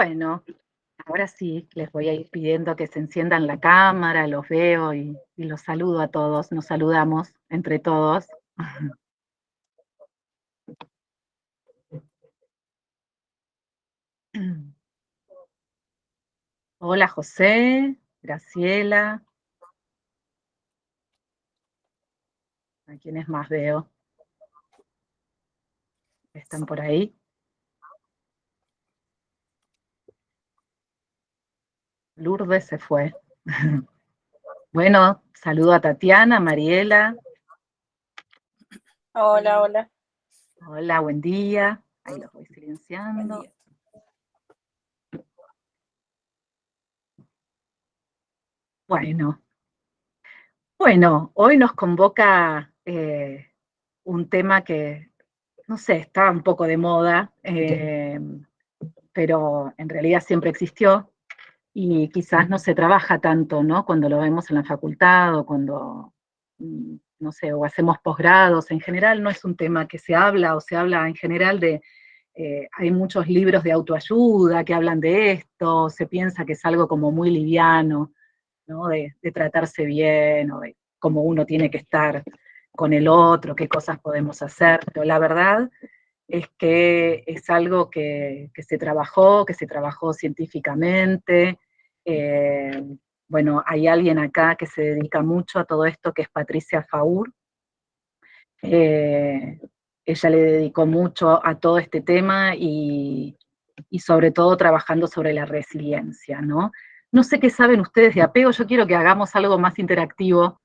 Bueno, ahora sí, les voy a ir pidiendo que se enciendan la cámara, los veo y los saludo a todos, nos saludamos entre todos. Hola José, Graciela, ¿a quiénes más veo? ¿Están por ahí? Lourdes se fue. Bueno, saludo a Tatiana, Mariela. Hola, hola. Hola, buen día. Ahí los voy Buen silenciando. día. Bueno, hoy nos convoca un tema que, no sé, está un poco de moda, pero en realidad siempre existió y quizás no se trabaja tanto, ¿no? Cuando lo vemos en la facultad o cuando, no sé, o hacemos posgrados. En general no es un tema que se habla o se habla en general de, hay muchos libros de autoayuda que hablan de esto, se piensa que es algo como muy liviano, ¿no? De tratarse bien o de cómo uno tiene que estar con el otro, qué cosas podemos hacer, pero la verdad es que es algo que se trabajó científicamente. eh, bueno, hay alguien acá que se dedica mucho a todo esto, que es Patricia Faur. Eh, Ella le dedicó mucho a todo este tema y sobre todo trabajando sobre la resiliencia, ¿no? No sé qué saben ustedes de apego, yo quiero que hagamos algo más interactivo.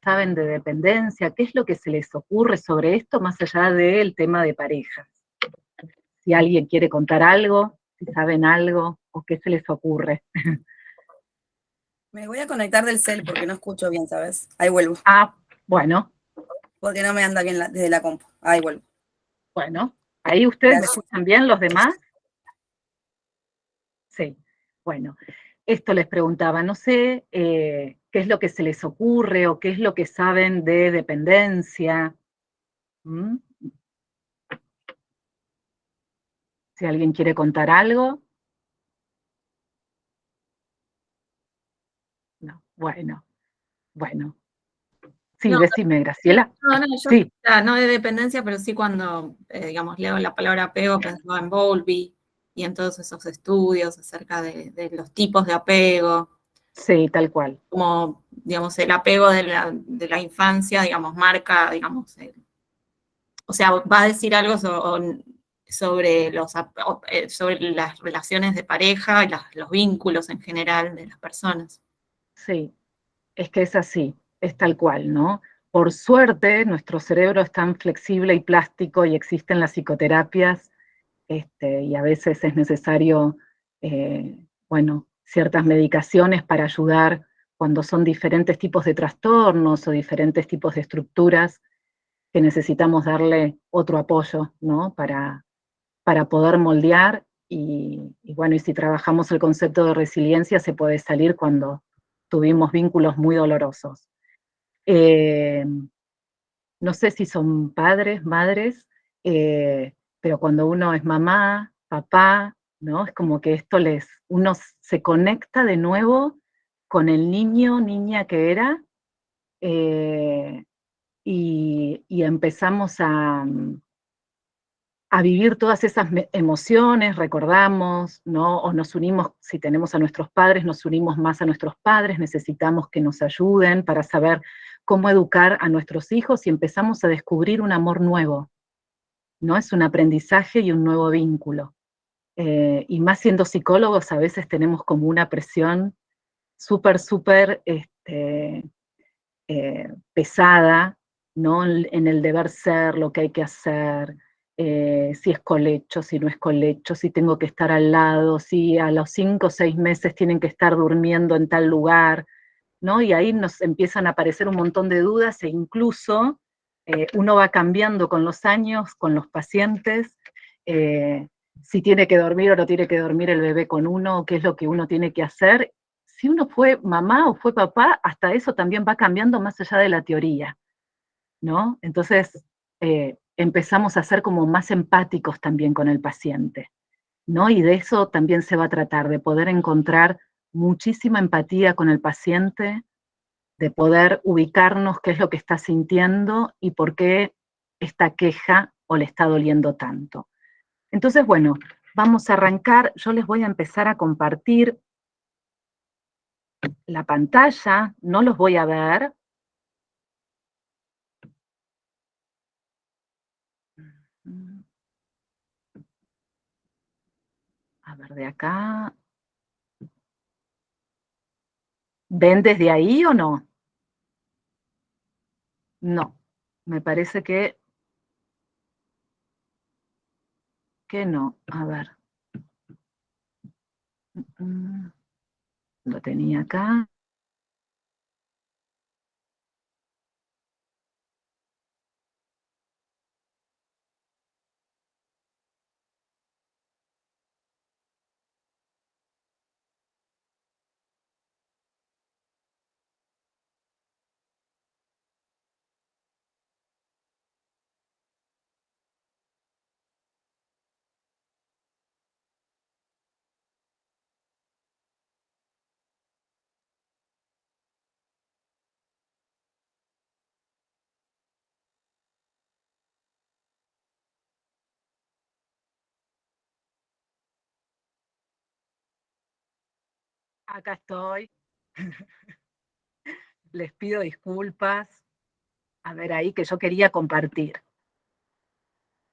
¿Saben de dependencia? ¿Qué es lo que se les ocurre sobre esto más allá del tema de parejas? Si alguien quiere contar algo, si saben algo, o qué se les ocurre. Me voy a conectar del cel porque no escucho bien, ¿sabes? Ahí vuelvo. Ah, bueno, Porque no me anda bien desde la compu. Ahí vuelvo. bueno. ¿Ahí ustedes me Gracias. escuchan bien los demás? Sí. Bueno, esto les preguntaba, no sé qué es lo que se les ocurre o qué es lo que saben de dependencia. ¿Mm? Si alguien quiere contar algo. No, bueno. Sí, No, decime, Graciela. yo Sí, no de dependencia, pero sí cuando, digamos, leo la palabra apego, pensaba en Bowlby y en todos esos estudios acerca de los tipos de apego, sí, tal cual. como, digamos, el apego de la infancia, digamos, marca, digamos, o sea, va a decir algo sobre las relaciones de pareja y los vínculos en general de las personas. Sí, es que es así, es tal cual, ¿no? Por suerte, nuestro cerebro es tan flexible y plástico y existen las psicoterapias, y a veces es necesario, bueno, ciertas medicaciones para ayudar cuando son diferentes tipos de trastornos o diferentes tipos de estructuras que necesitamos darle otro apoyo, ¿no? Para poder moldear y bueno, y si trabajamos el concepto de resiliencia se puede salir cuando tuvimos vínculos muy dolorosos. Eh, no sé si son padres, madres, pero cuando uno es mamá, papá, ¿no? Es como que uno se conecta de nuevo con el niño, niña que era, eh, y empezamos a vivir todas esas emociones, recordamos, ¿no? O nos unimos, si tenemos a nuestros padres, nos unimos más a nuestros padres, necesitamos que nos ayuden para saber cómo educar a nuestros hijos y empezamos a descubrir un amor nuevo, ¿no? Es un aprendizaje y un nuevo vínculo. Y más siendo psicólogos, a veces tenemos como una presión súper, pesada, ¿no? En el deber ser, lo que hay que hacer, si es colecho, si no es colecho, si tengo que estar al lado, si a los 5 o 6 meses tienen que estar durmiendo en tal lugar, ¿no? Y ahí nos empiezan a aparecer un montón de dudas e incluso uno va cambiando con los años, con los pacientes, eh, si tiene que dormir o no tiene que dormir el bebé con uno, qué es lo que uno tiene que hacer. Si uno fue mamá o fue papá, hasta eso también va cambiando más allá de la teoría, ¿no? Entonces, empezamos a ser como más empáticos también con el paciente, ¿no? Y de eso también se va a tratar, de poder encontrar muchísima empatía con el paciente, de poder ubicarnos qué es lo que está sintiendo y por qué esta queja o le está doliendo tanto. Entonces, bueno, vamos a arrancar. Yo les voy a empezar a compartir la pantalla, no los voy a ver. A ver, de acá. ¿Ven desde ahí o no? No, me parece que no. A ver. Lo tenía acá. Acá estoy. Les pido disculpas. A ver ahí que yo quería compartir.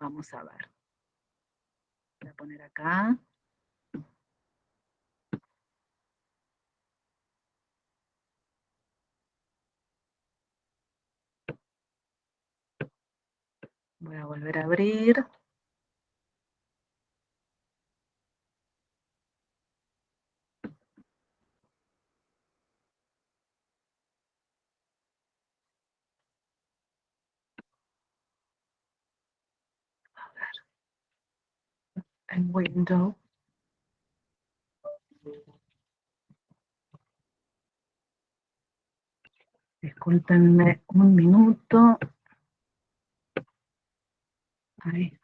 Vamos a ver. Voy a poner acá. Voy a volver a abrir. A ver. En Windows. Discúlpenme un minuto. Ahí.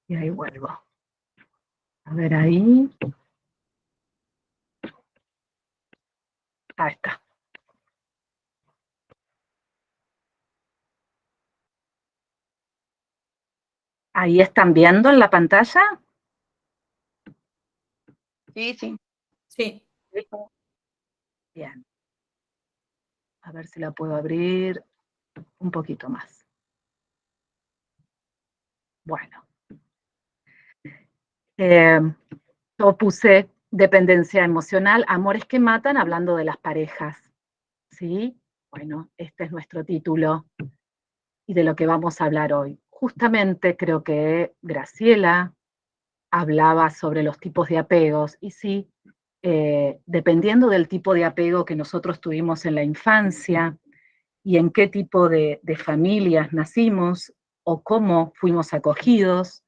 Y ahí vuelvo. A ver ahí. Ahí está. ¿Ahí están viendo en la pantalla? Sí, sí. Sí. Bien. A ver si la puedo abrir un poquito más. Bueno. Yo puse dependencia emocional, amores que matan, hablando de las parejas. ¿Sí? Bueno, este es nuestro título y de lo que vamos a hablar hoy. Justamente creo que Graciela hablaba sobre los tipos de apegos, y sí, dependiendo del tipo de apego que nosotros tuvimos en la infancia y en qué tipo de familias nacimos o cómo fuimos acogidos,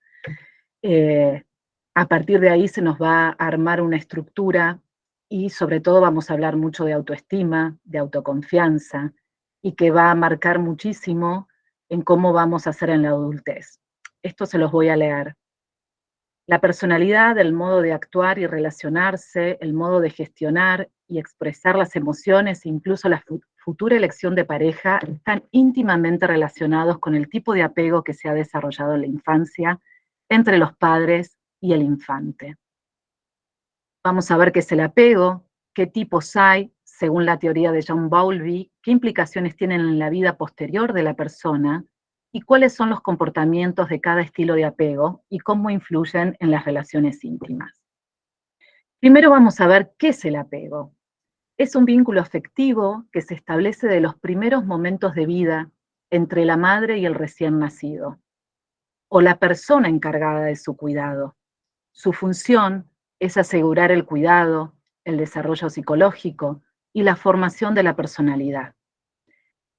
a partir de ahí se nos va a armar una estructura y sobre todo vamos a hablar mucho de autoestima, de autoconfianza, y que va a marcar muchísimo en cómo vamos a ser en la adultez. Esto se los voy a leer. La personalidad, el modo de actuar y relacionarse, el modo de gestionar y expresar las emociones, incluso la futura elección de pareja, están íntimamente relacionados con el tipo de apego que se ha desarrollado en la infancia entre los padres y el infante. Vamos a ver qué es el apego, qué tipos hay, según la teoría de John Bowlby, qué implicaciones tienen en la vida posterior de la persona y cuáles son los comportamientos de cada estilo de apego y cómo influyen en las relaciones íntimas. Primero vamos a ver qué es el apego. Es un vínculo afectivo que se establece de los primeros momentos de vida entre la madre y el recién nacido, o la persona encargada de su cuidado. Su función es asegurar el cuidado, el desarrollo psicológico y la formación de la personalidad.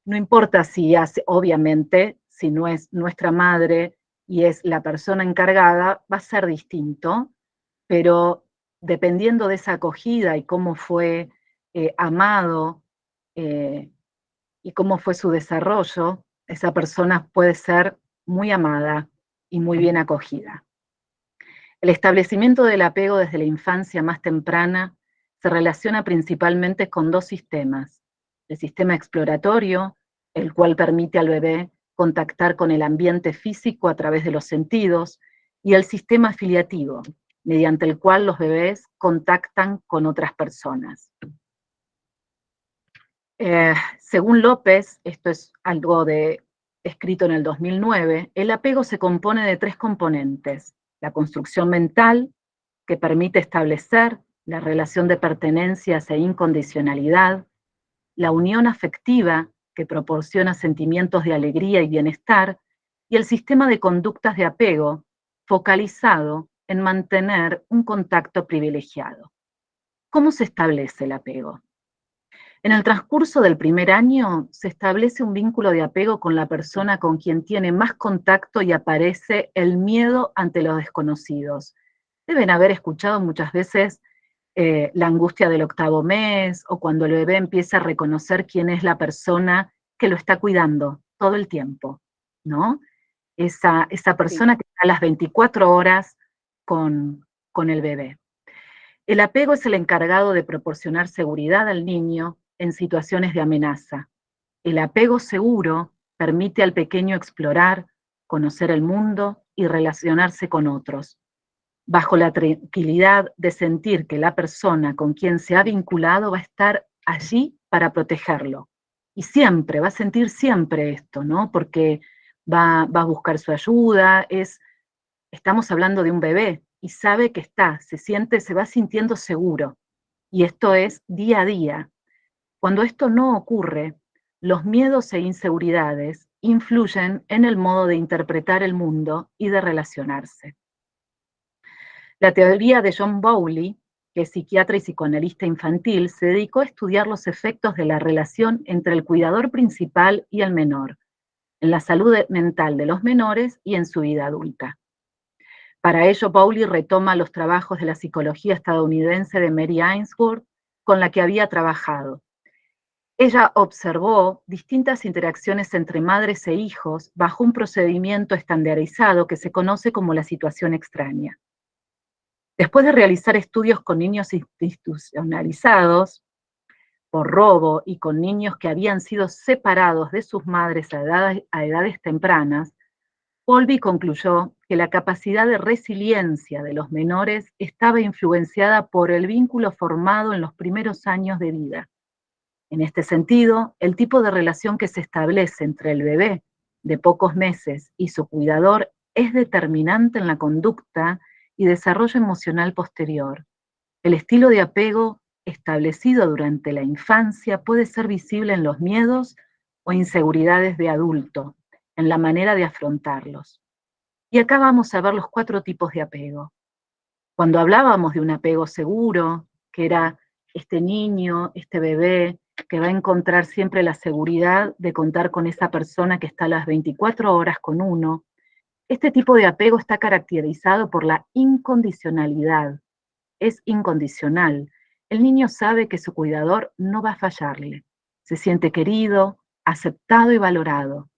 No importa si hace, obviamente, si no es nuestra madre y es la persona encargada, va a ser distinto, pero dependiendo de esa acogida y cómo fue amado y cómo fue su desarrollo, esa persona puede ser muy amada y muy bien acogida. El establecimiento del apego desde la infancia más temprana se relaciona principalmente con dos sistemas: el sistema exploratorio, el cual permite al bebé contactar con el ambiente físico a través de los sentidos, y el sistema afiliativo, mediante el cual los bebés contactan con otras personas. Según López, esto es algo escrito en el 2009, el apego se compone de tres componentes: la construcción mental, que permite establecer la relación de pertenencias e incondicionalidad; la unión afectiva, que proporciona sentimientos de alegría y bienestar; y el sistema de conductas de apego, focalizado en mantener un contacto privilegiado. ¿Cómo se establece el apego? En el transcurso del primer año se establece un vínculo de apego con la persona con quien tiene más contacto y aparece el miedo ante los desconocidos. Deben haber escuchado muchas veces la angustia del 8º mes, o cuando el bebé empieza a reconocer quién es la persona que lo está cuidando todo el tiempo, ¿no? Esa persona que está a las 24 horas con el bebé. El apego es el encargado de proporcionar seguridad al niño en situaciones de amenaza. El apego seguro permite al pequeño explorar, conocer el mundo y relacionarse con otros, bajo la tranquilidad de sentir que la persona con quien se ha vinculado va a estar allí para protegerlo. Y siempre, va a sentir siempre esto, ¿no? Porque va a buscar su ayuda, estamos hablando de un bebé, y sabe que se va sintiendo seguro. Y esto es día a día. Cuando esto no ocurre, los miedos e inseguridades influyen en el modo de interpretar el mundo y de relacionarse. La teoría de John Bowlby, que es psiquiatra y psicoanalista infantil, se dedicó a estudiar los efectos de la relación entre el cuidador principal y el menor, en la salud mental de los menores y en su vida adulta. Para ello, Bowlby retoma los trabajos de la psicología estadounidense de Mary Ainsworth, con la que había trabajado. Ella observó distintas interacciones entre madres e hijos bajo un procedimiento estandarizado que se conoce como la situación extraña. Después de realizar estudios con niños institucionalizados por robo y con niños que habían sido separados de sus madres a edades tempranas, Bowlby concluyó que la capacidad de resiliencia de los menores estaba influenciada por el vínculo formado en los primeros años de vida. En este sentido, el tipo de relación que se establece entre el bebé de pocos meses y su cuidador es determinante en la conducta y desarrollo emocional posterior. El estilo de apego establecido durante la infancia puede ser visible en los miedos o inseguridades de adulto, en la manera de afrontarlos. Y acá vamos a ver los 4 tipos de apego. Cuando hablábamos de un apego seguro, que era este niño, este bebé, que va a encontrar siempre la seguridad de contar con esa persona que está a las 24 horas con uno, este tipo de apego está caracterizado por la incondicionalidad. Es incondicional. El niño sabe que su cuidador no va a fallarle. Se siente querido, aceptado y valorado.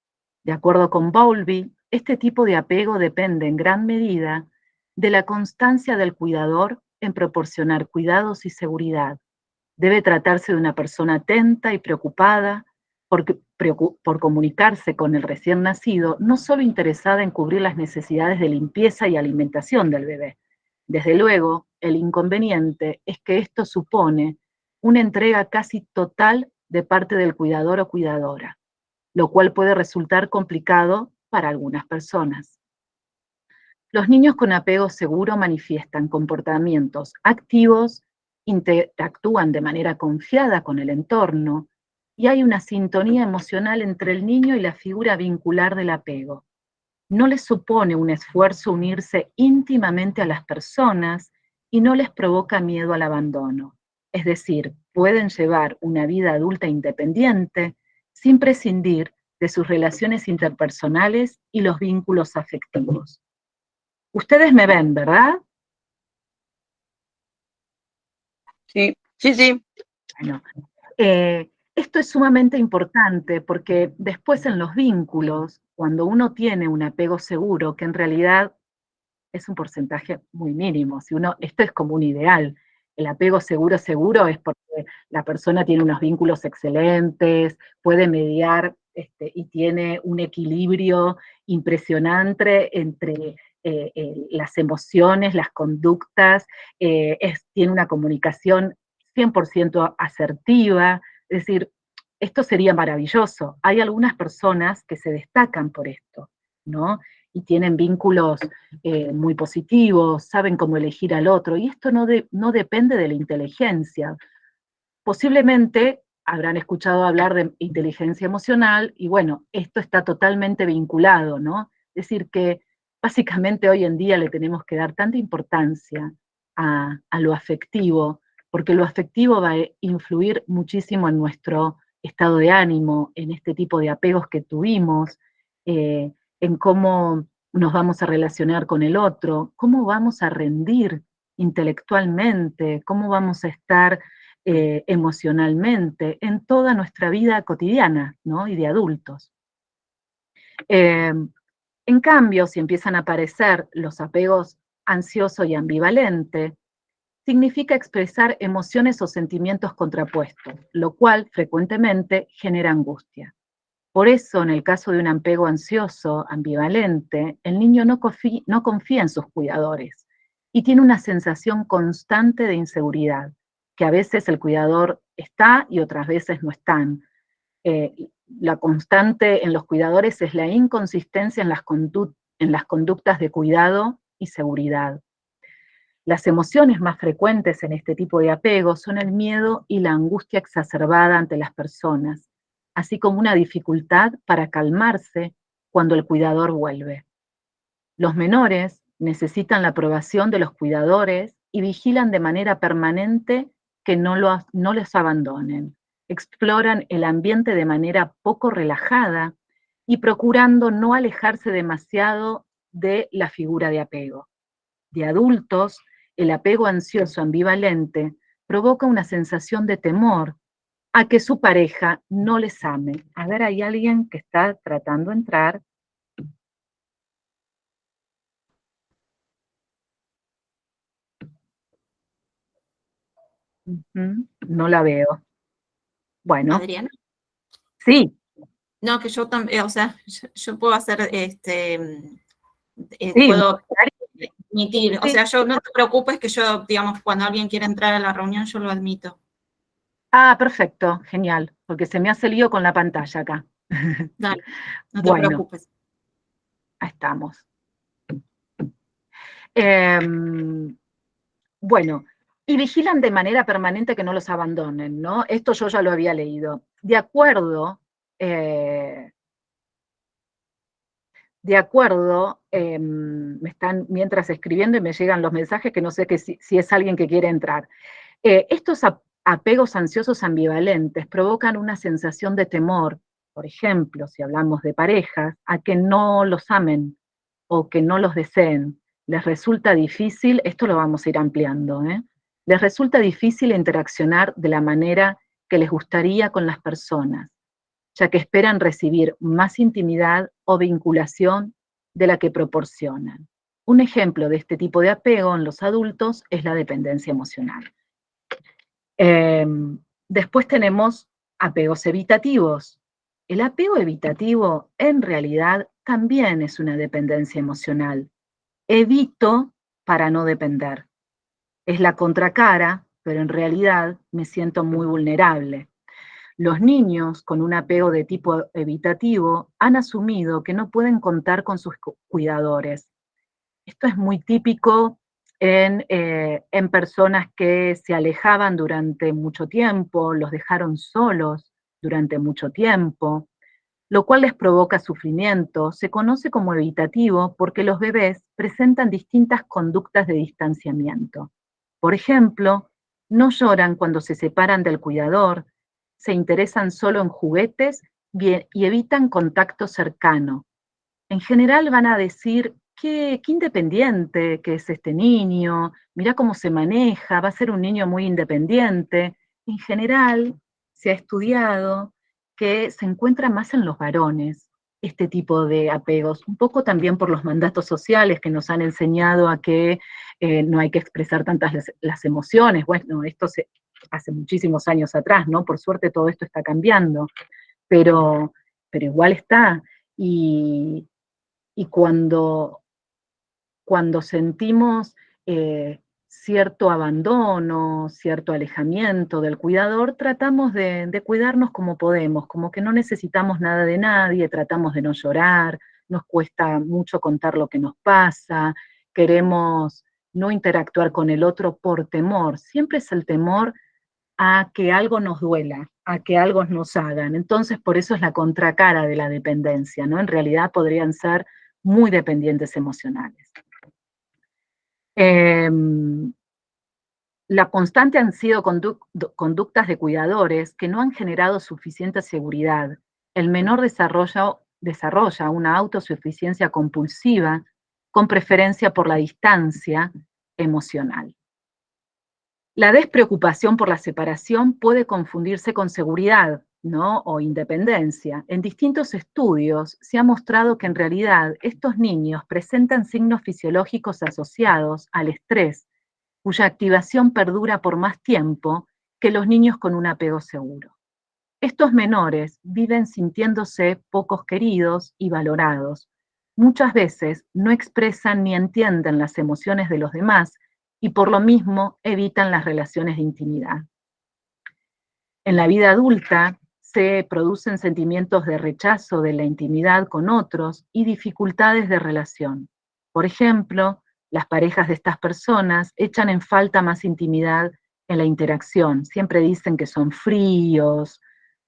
De acuerdo con Bowlby, este tipo de apego depende en gran medida de la constancia del cuidador en proporcionar cuidados y seguridad. Debe tratarse de una persona atenta y preocupada por comunicarse con el recién nacido, no solo interesada en cubrir las necesidades de limpieza y alimentación del bebé. Desde luego, el inconveniente es que esto supone una entrega casi total de parte del cuidador o cuidadora, lo cual puede resultar complicado para algunas personas. Los niños con apego seguro manifiestan comportamientos activos, interactúan de manera confiada con el entorno, y hay una sintonía emocional entre el niño y la figura vincular del apego. No les supone un esfuerzo unirse íntimamente a las personas y no les provoca miedo al abandono. Es decir, pueden llevar una vida adulta independiente sin prescindir de sus relaciones interpersonales y los vínculos afectivos. Ustedes me ven, ¿verdad? Sí, sí, sí. Bueno, esto es sumamente importante porque después en los vínculos cuando uno tiene un apego seguro, que en realidad es un porcentaje muy mínimo, esto es como un ideal, el apego seguro es porque la persona tiene unos vínculos excelentes, puede mediar y tiene un equilibrio impresionante entre las emociones, las conductas, tiene una comunicación 100% asertiva, es decir, esto sería maravilloso. Hay algunas personas que se destacan por esto, ¿no? Y tienen vínculos muy positivos, saben cómo elegir al otro, y esto no depende de la inteligencia. Posiblemente habrán escuchado hablar de inteligencia emocional, y bueno, esto está totalmente vinculado, ¿no? Es decir, que básicamente hoy en día le tenemos que dar tanta importancia a lo afectivo, porque lo afectivo va a influir muchísimo en nuestro estado de ánimo, en este tipo de apegos que tuvimos, en cómo nos vamos a relacionar con el otro, cómo vamos a rendir intelectualmente, cómo vamos a estar emocionalmente en toda nuestra vida cotidiana, ¿no? Y de adultos. En cambio, si empiezan a aparecer los apegos ansioso y ambivalente, significa expresar emociones o sentimientos contrapuestos, lo cual frecuentemente genera angustia. Por eso, en el caso de un apego ansioso, ambivalente, el niño no confía en sus cuidadores y tiene una sensación constante de inseguridad, que a veces el cuidador está y otras veces no están. La constante en los cuidadores es la inconsistencia en las conductas de cuidado y seguridad. Las emociones más frecuentes en este tipo de apego son el miedo y la angustia exacerbada ante las personas, así como una dificultad para calmarse cuando el cuidador vuelve. Los menores necesitan la aprobación de los cuidadores y vigilan de manera permanente que no les abandonen. Exploran el ambiente de manera poco relajada y procurando no alejarse demasiado de la figura de apego. De adultos, el apego ansioso ambivalente provoca una sensación de temor a que su pareja no les ame. A ver, hay alguien que está tratando de entrar. No la veo. Bueno. Adriana. Sí. No, que yo también, o sea, yo puedo hacer, Sí, puedo admitir, o sí. sea, yo no te preocupes que yo, digamos, cuando alguien quiere entrar a la reunión, yo lo admito. Ah, perfecto, genial, porque se me hace lío con la pantalla acá. Dale, no te Bueno, preocupes. ahí estamos. Bueno, y vigilan de manera permanente que no los abandonen, ¿no? Esto yo ya lo había leído. De acuerdo, me están mientras escribiendo y me llegan los mensajes que no sé si es alguien que quiere entrar. Estos apegos ansiosos ambivalentes provocan una sensación de temor, por ejemplo, si hablamos de parejas, a que no los amen o que no los deseen. Les resulta difícil, esto lo vamos a ir ampliando, les resulta difícil interaccionar de la manera que les gustaría con las personas, ya que esperan recibir más intimidad o vinculación de la que proporcionan. Un ejemplo de este tipo de apego en los adultos es la dependencia emocional. Después tenemos apegos evitativos. El apego evitativo en realidad también es una dependencia emocional. Evito para no depender. Es la contracara, pero en realidad me siento muy vulnerable. Los niños con un apego de tipo evitativo han asumido que no pueden contar con sus cuidadores. Esto es muy típico en personas que se alejaban durante mucho tiempo, los dejaron solos durante mucho tiempo, lo cual les provoca sufrimiento. Se conoce como evitativo porque los bebés presentan distintas conductas de distanciamiento. Por ejemplo, no lloran cuando se separan del cuidador, se interesan solo en juguetes y evitan contacto cercano. En general van a decir, qué independiente que es este niño, mirá cómo se maneja, va a ser un niño muy independiente. En general, se ha estudiado que se encuentra más en los varones, este tipo de apegos, un poco también por los mandatos sociales que nos han enseñado a que no hay que expresar tantas las emociones. Bueno, esto hace muchísimos años atrás, ¿no? Por suerte todo esto está cambiando, pero igual está. Y cuando sentimos cierto abandono, cierto alejamiento del cuidador, tratamos de cuidarnos como podemos, como que no necesitamos nada de nadie, tratamos de no llorar, nos cuesta mucho contar lo que nos pasa, queremos no interactuar con el otro por temor, siempre es el temor a que algo nos duela, a que algo nos hagan. Entonces, por eso es la contracara de la dependencia, ¿no? En realidad podrían ser muy dependientes emocionales. La constante han sido conductas de cuidadores que no han generado suficiente seguridad. El menor desarrolla una autosuficiencia compulsiva con preferencia por la distancia emocional. La despreocupación por la separación puede confundirse con seguridad, ¿no? O independencia. En distintos estudios se ha mostrado que en realidad estos niños presentan signos fisiológicos asociados al estrés, cuya activación perdura por más tiempo que los niños con un apego seguro. Estos menores viven sintiéndose pocos queridos y valorados. Muchas veces no expresan ni entienden las emociones de los demás y por lo mismo evitan las relaciones de intimidad. En la vida adulta se producen sentimientos de rechazo de la intimidad con otros y dificultades de relación. Por ejemplo, las parejas de estas personas echan en falta más intimidad en la interacción. Siempre dicen que son fríos,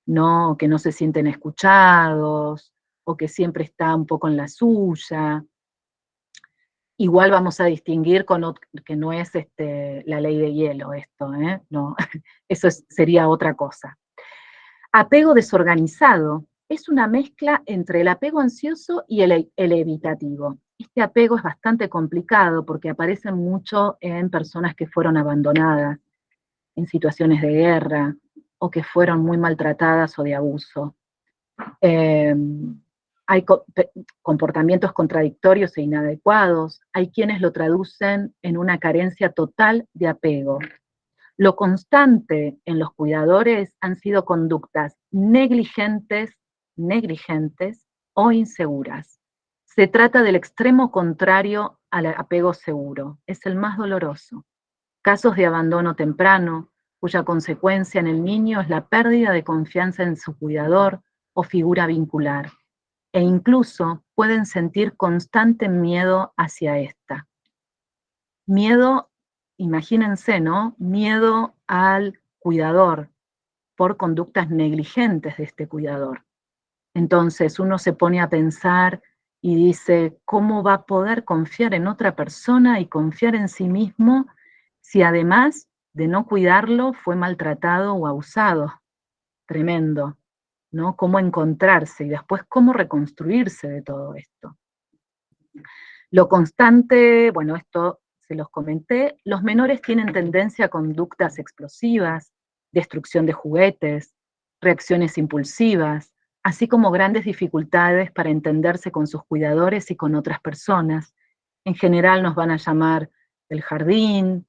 ¿no? Que no se sienten escuchados, o que siempre está un poco en la suya. Igual vamos a distinguir que no es la ley de hielo esto, ¿eh? No, eso sería otra cosa. Apego desorganizado es una mezcla entre el apego ansioso y el evitativo. Este apego es bastante complicado porque aparece mucho en personas que fueron abandonadas, en situaciones de guerra, o que fueron muy maltratadas o de abuso. Hay comportamientos contradictorios e inadecuados, hay quienes lo traducen en una carencia total de apego. Lo constante en los cuidadores han sido conductas negligentes o inseguras. Se trata del extremo contrario al apego seguro, es el más doloroso. Casos de abandono temprano, cuya consecuencia en el niño es la pérdida de confianza en su cuidador o figura vincular, e incluso pueden sentir constante miedo hacia esta. Miedo, imagínense, ¿no? Miedo al cuidador por conductas negligentes de este cuidador. Entonces uno se pone a pensar y dice, ¿cómo va a poder confiar en otra persona y confiar en sí mismo si además de no cuidarlo fue maltratado o abusado? Tremendo, ¿no? Cómo encontrarse y después cómo reconstruirse de todo esto. Lo constante, bueno, esto se los comenté, los menores tienen tendencia a conductas explosivas, destrucción de juguetes, reacciones impulsivas, así como grandes dificultades para entenderse con sus cuidadores y con otras personas. En general nos van a llamar el jardín,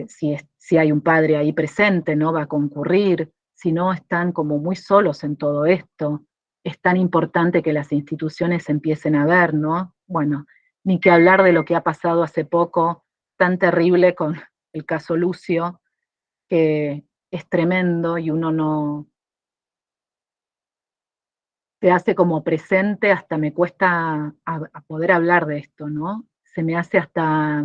si hay un padre ahí presente, no va a concurrir, si no están como muy solos en todo esto. Es tan importante que las instituciones empiecen a ver, ¿no? Bueno, ni que hablar de lo que ha pasado hace poco, tan terrible con el caso Lucio, que es tremendo y uno no se hace como presente, hasta me cuesta a poder hablar de esto, ¿no? Se me hace hasta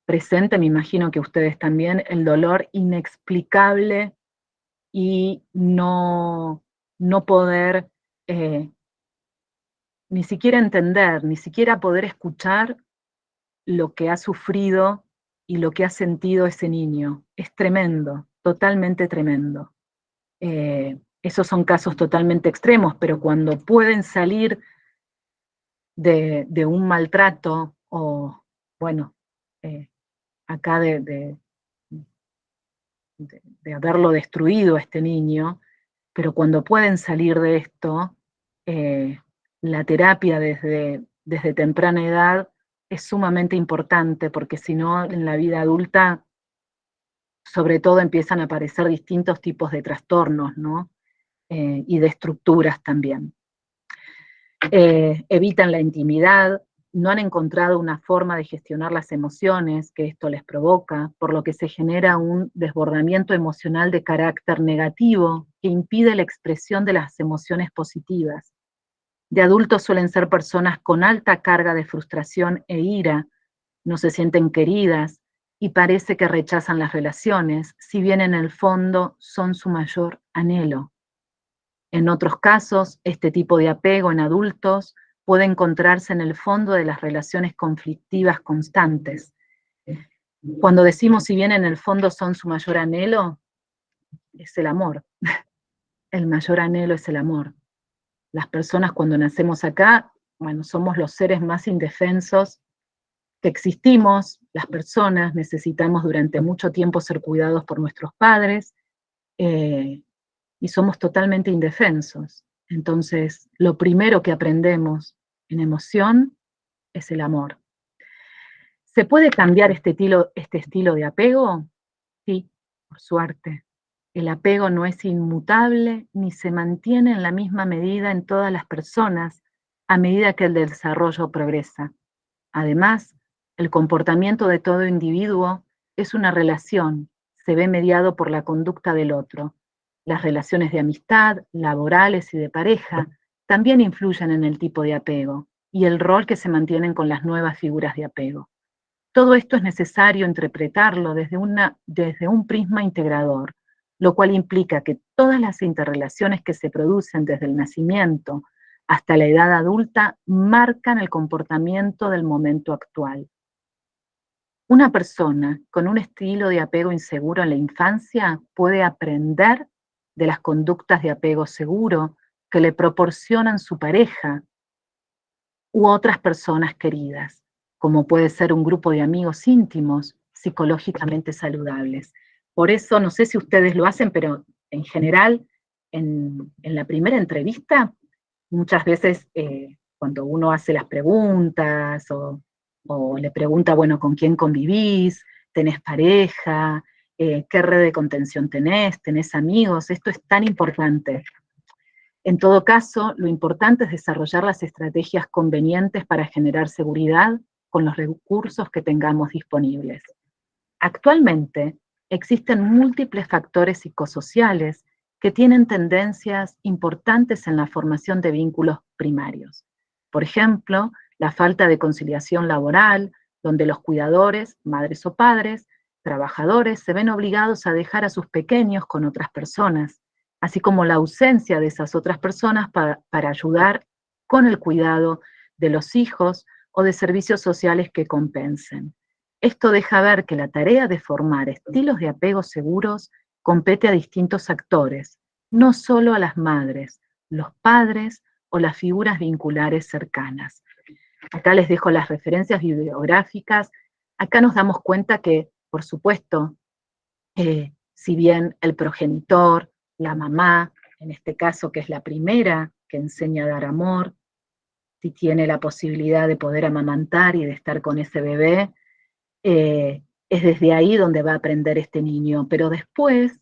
presente, me imagino que ustedes también, el dolor inexplicable y no poder ni siquiera entender, ni siquiera poder escuchar lo que ha sufrido y lo que ha sentido ese niño. Es tremendo, totalmente tremendo. Esos son casos totalmente extremos, pero cuando pueden salir de un maltrato o, bueno, acá de haberlo destruido a este niño, pero cuando pueden salir de esto, la terapia desde temprana edad es sumamente importante, porque si no, en la vida adulta, sobre todo, empiezan a aparecer distintos tipos de trastornos, ¿no? Y de estructuras también. Evitan la intimidad, no han encontrado una forma de gestionar las emociones que esto les provoca, por lo que se genera un desbordamiento emocional de carácter negativo que impide la expresión de las emociones positivas. De adultos suelen ser personas con alta carga de frustración e ira, no se sienten queridas y parece que rechazan las relaciones, si bien en el fondo son su mayor anhelo. En otros casos, este tipo de apego en adultos puede encontrarse en el fondo de las relaciones conflictivas constantes. Cuando decimos si bien en el fondo son su mayor anhelo, es el amor. El mayor anhelo es el amor. Las personas cuando nacemos acá, bueno, somos los seres más indefensos que existimos. Las personas necesitamos durante mucho tiempo ser cuidados por nuestros padres, y somos totalmente indefensos. Entonces, lo primero que aprendemos en emoción es el amor. ¿Se puede cambiar este estilo de apego? Sí, por suerte. El apego no es inmutable ni se mantiene en la misma medida en todas las personas a medida que el desarrollo progresa. Además, el comportamiento de todo individuo es una relación, se ve mediado por la conducta del otro. Las relaciones de amistad, laborales y de pareja también influyen en el tipo de apego y el rol que se mantienen con las nuevas figuras de apego. Todo esto es necesario interpretarlo desde un prisma integrador, lo cual implica que todas las interrelaciones que se producen desde el nacimiento hasta la edad adulta marcan el comportamiento del momento actual. Una persona con un estilo de apego inseguro en la infancia puede aprender de las conductas de apego seguro que le proporcionan su pareja u otras personas queridas, como puede ser un grupo de amigos íntimos psicológicamente saludables. Por eso, no sé si ustedes lo hacen, pero en general, en la primera entrevista, muchas veces cuando uno hace las preguntas o le pregunta, bueno, ¿con quién convivís? ¿Tenés pareja? ¿Qué red de contención tenés? ¿Tenés amigos? Esto es tan importante. En todo caso, lo importante es desarrollar las estrategias convenientes para generar seguridad con los recursos que tengamos disponibles. Actualmente, existen múltiples factores psicosociales que tienen tendencias importantes en la formación de vínculos primarios. Por ejemplo, la falta de conciliación laboral, donde los cuidadores, madres o padres, trabajadores, se ven obligados a dejar a sus pequeños con otras personas, así como la ausencia de esas otras personas para ayudar con el cuidado de los hijos o de servicios sociales que compensen. Esto deja ver que la tarea de formar estilos de apego seguros compete a distintos actores, no solo a las madres, los padres o las figuras vinculares cercanas. Acá les dejo las referencias bibliográficas. Acá nos damos cuenta que, por supuesto, si bien el progenitor, la mamá, en este caso que es la primera que enseña a dar amor, si tiene la posibilidad de poder amamantar y de estar con ese bebé, es desde ahí donde va a aprender este niño. Pero después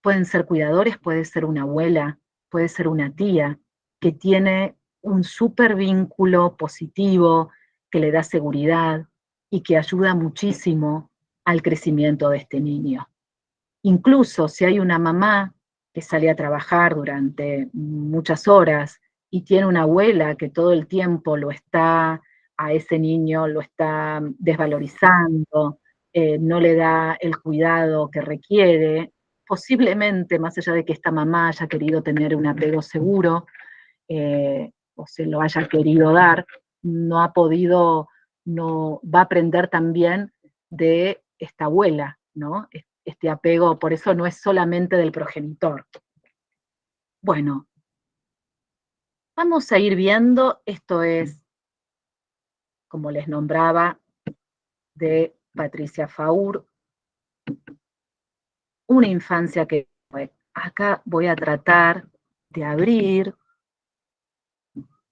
pueden ser cuidadores, puede ser una abuela, puede ser una tía, que tiene un súper vínculo positivo, que le da seguridad y que ayuda muchísimo al crecimiento de este niño. Incluso si hay una mamá que sale a trabajar durante muchas horas y tiene una abuela que todo el tiempo a ese niño lo está desvalorizando, no le da el cuidado que requiere, posiblemente, más allá de que esta mamá haya querido tener un apego seguro, o se lo haya querido dar, no ha podido, no va a aprender también de esta abuela, ¿no? Este apego, por eso no es solamente del progenitor. Bueno, vamos a ir viendo, esto es, como les nombraba, de Patricia Faur, una infancia que fue. Acá voy a tratar de abrir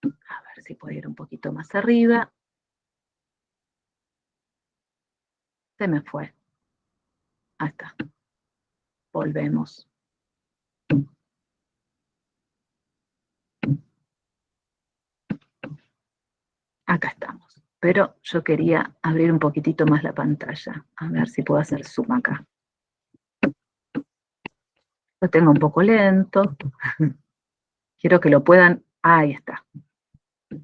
A ver si puedo ir un poquito más arriba. Se me fue. Ahí está. Volvemos. Acá estamos. Pero yo quería abrir un poquitito más la pantalla. A ver si puedo hacer zoom acá. Lo tengo un poco lento. Quiero que lo puedan... Ahí está.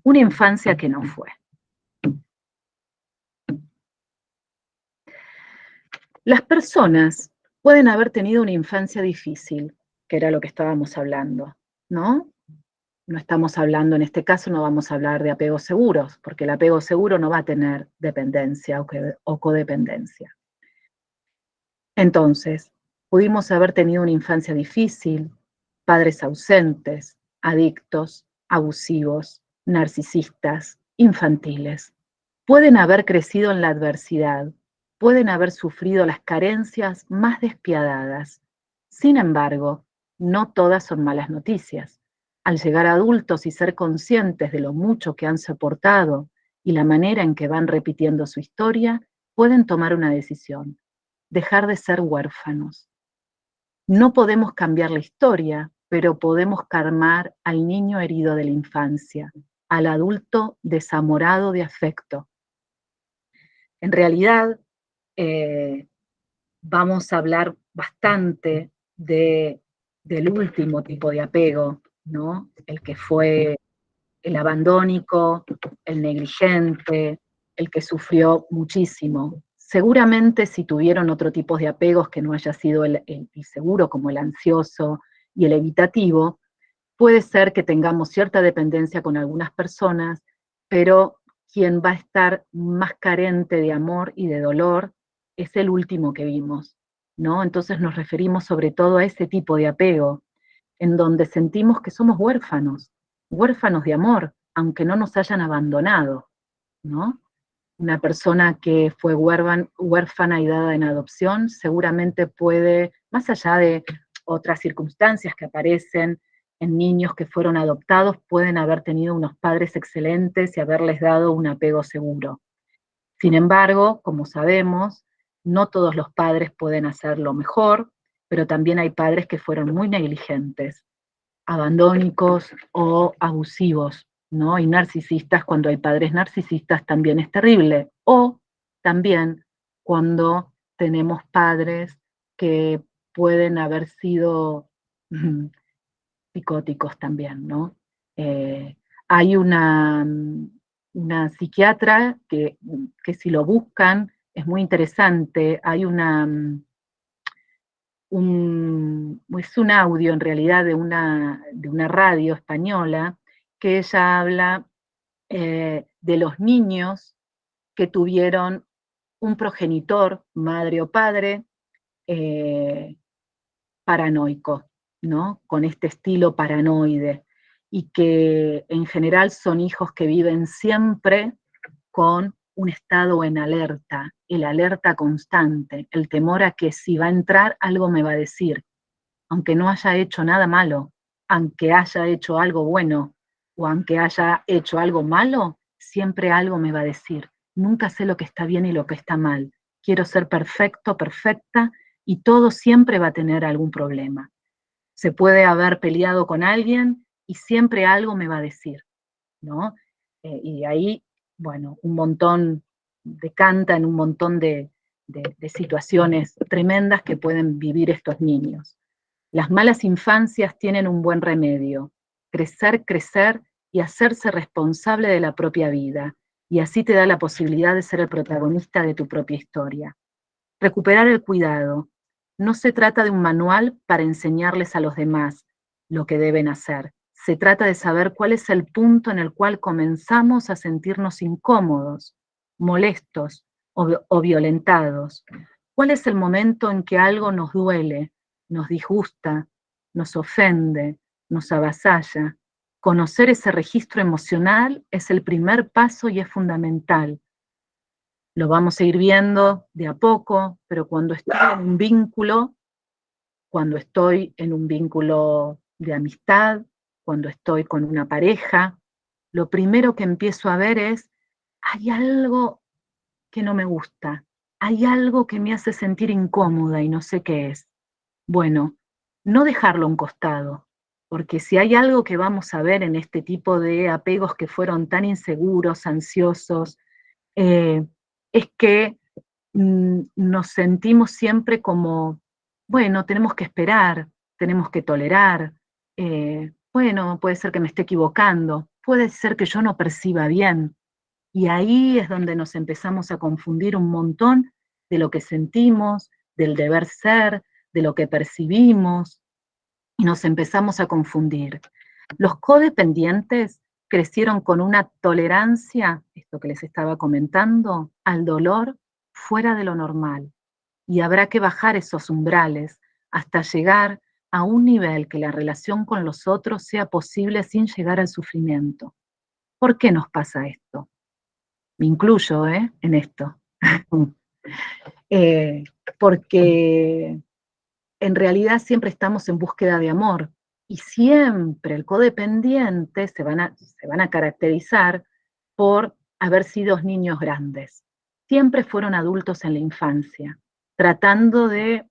Una infancia que no fue. Las personas pueden haber tenido una infancia difícil, que era lo que estábamos hablando, ¿no? No estamos hablando, en este caso no vamos a hablar de apegos seguros, porque el apego seguro no va a tener dependencia o codependencia. Entonces, pudimos haber tenido una infancia difícil, padres ausentes, adictos, abusivos, narcisistas, infantiles. Pueden haber crecido en la adversidad, pueden haber sufrido las carencias más despiadadas. Sin embargo, no todas son malas noticias. Al llegar a adultos y ser conscientes de lo mucho que han soportado y la manera en que van repitiendo su historia, pueden tomar una decisión: dejar de ser huérfanos. No podemos cambiar la historia, pero podemos calmar al niño herido de la infancia, al adulto desamorado de afecto. En realidad, vamos a hablar bastante del último tipo de apego, ¿no? El que fue el abandónico, el negligente, el que sufrió muchísimo. Seguramente si tuvieron otro tipo de apegos que no haya sido el seguro, como el ansioso y el evitativo, puede ser que tengamos cierta dependencia con algunas personas, pero quien va a estar más carente de amor y de dolor es el último que vimos, ¿no? Entonces nos referimos sobre todo a ese tipo de apego, en donde sentimos que somos huérfanos de amor, aunque no nos hayan abandonado, ¿no? Una persona que fue huérfana y dada en adopción seguramente puede, más allá de otras circunstancias que aparecen en niños que fueron adoptados, pueden haber tenido unos padres excelentes y haberles dado un apego seguro. Sin embargo, como sabemos, no todos los padres pueden hacerlo mejor, pero también hay padres que fueron muy negligentes, abandónicos o abusivos, ¿no? Y narcisistas, cuando hay padres narcisistas también es terrible. O también cuando tenemos padres que pueden haber sido psicóticos también, ¿no? Hay una psiquiatra que si lo buscan es muy interesante, hay es un audio en realidad de una radio española, que ella habla de los niños que tuvieron un progenitor, madre o padre, paranoico, ¿no? Con este estilo paranoide, y que en general son hijos que viven siempre con un estado en alerta, el alerta constante, el temor a que si va a entrar algo me va a decir, aunque no haya hecho nada malo, aunque haya hecho algo bueno, o aunque haya hecho algo malo, siempre algo me va a decir. Nunca sé lo que está bien y lo que está mal. Quiero ser perfecto, perfecta, y todo siempre va a tener algún problema. Se puede haber peleado con alguien y siempre algo me va a decir, ¿no? Y ahí, bueno, un montón decanta en un montón de situaciones tremendas que pueden vivir estos niños. Las malas infancias tienen un buen remedio: crecer, crecer y hacerse responsable de la propia vida, y así te da la posibilidad de ser el protagonista de tu propia historia. Recuperar el cuidado. No se trata de un manual para enseñarles a los demás lo que deben hacer. Se trata de saber cuál es el punto en el cual comenzamos a sentirnos incómodos, molestos o violentados. ¿Cuál es el momento en que algo nos duele, nos disgusta, nos ofende, nos avasalla? Conocer ese registro emocional es el primer paso y es fundamental. Lo vamos a ir viendo de a poco, pero cuando estoy en un vínculo de amistad, cuando estoy con una pareja, lo primero que empiezo a ver es, hay algo que no me gusta, hay algo que me hace sentir incómoda y no sé qué es. Bueno, no dejarlo a un costado, porque si hay algo que vamos a ver en este tipo de apegos que fueron tan inseguros, ansiosos, es que nos sentimos siempre como, bueno, tenemos que esperar, tenemos que tolerar, bueno, puede ser que me esté equivocando, puede ser que yo no perciba bien, y ahí es donde nos empezamos a confundir un montón de lo que sentimos, del deber ser, de lo que percibimos, y nos empezamos a confundir. Los codependientes crecieron con una tolerancia, esto que les estaba comentando, al dolor fuera de lo normal. Y habrá que bajar esos umbrales hasta llegar a un nivel que la relación con los otros sea posible sin llegar al sufrimiento. ¿Por qué nos pasa esto? Me incluyo en esto. Eh, porque en realidad siempre estamos en búsqueda de amor y siempre el codependiente se van a caracterizar por haber sido niños grandes. Siempre fueron adultos en la infancia, tratando de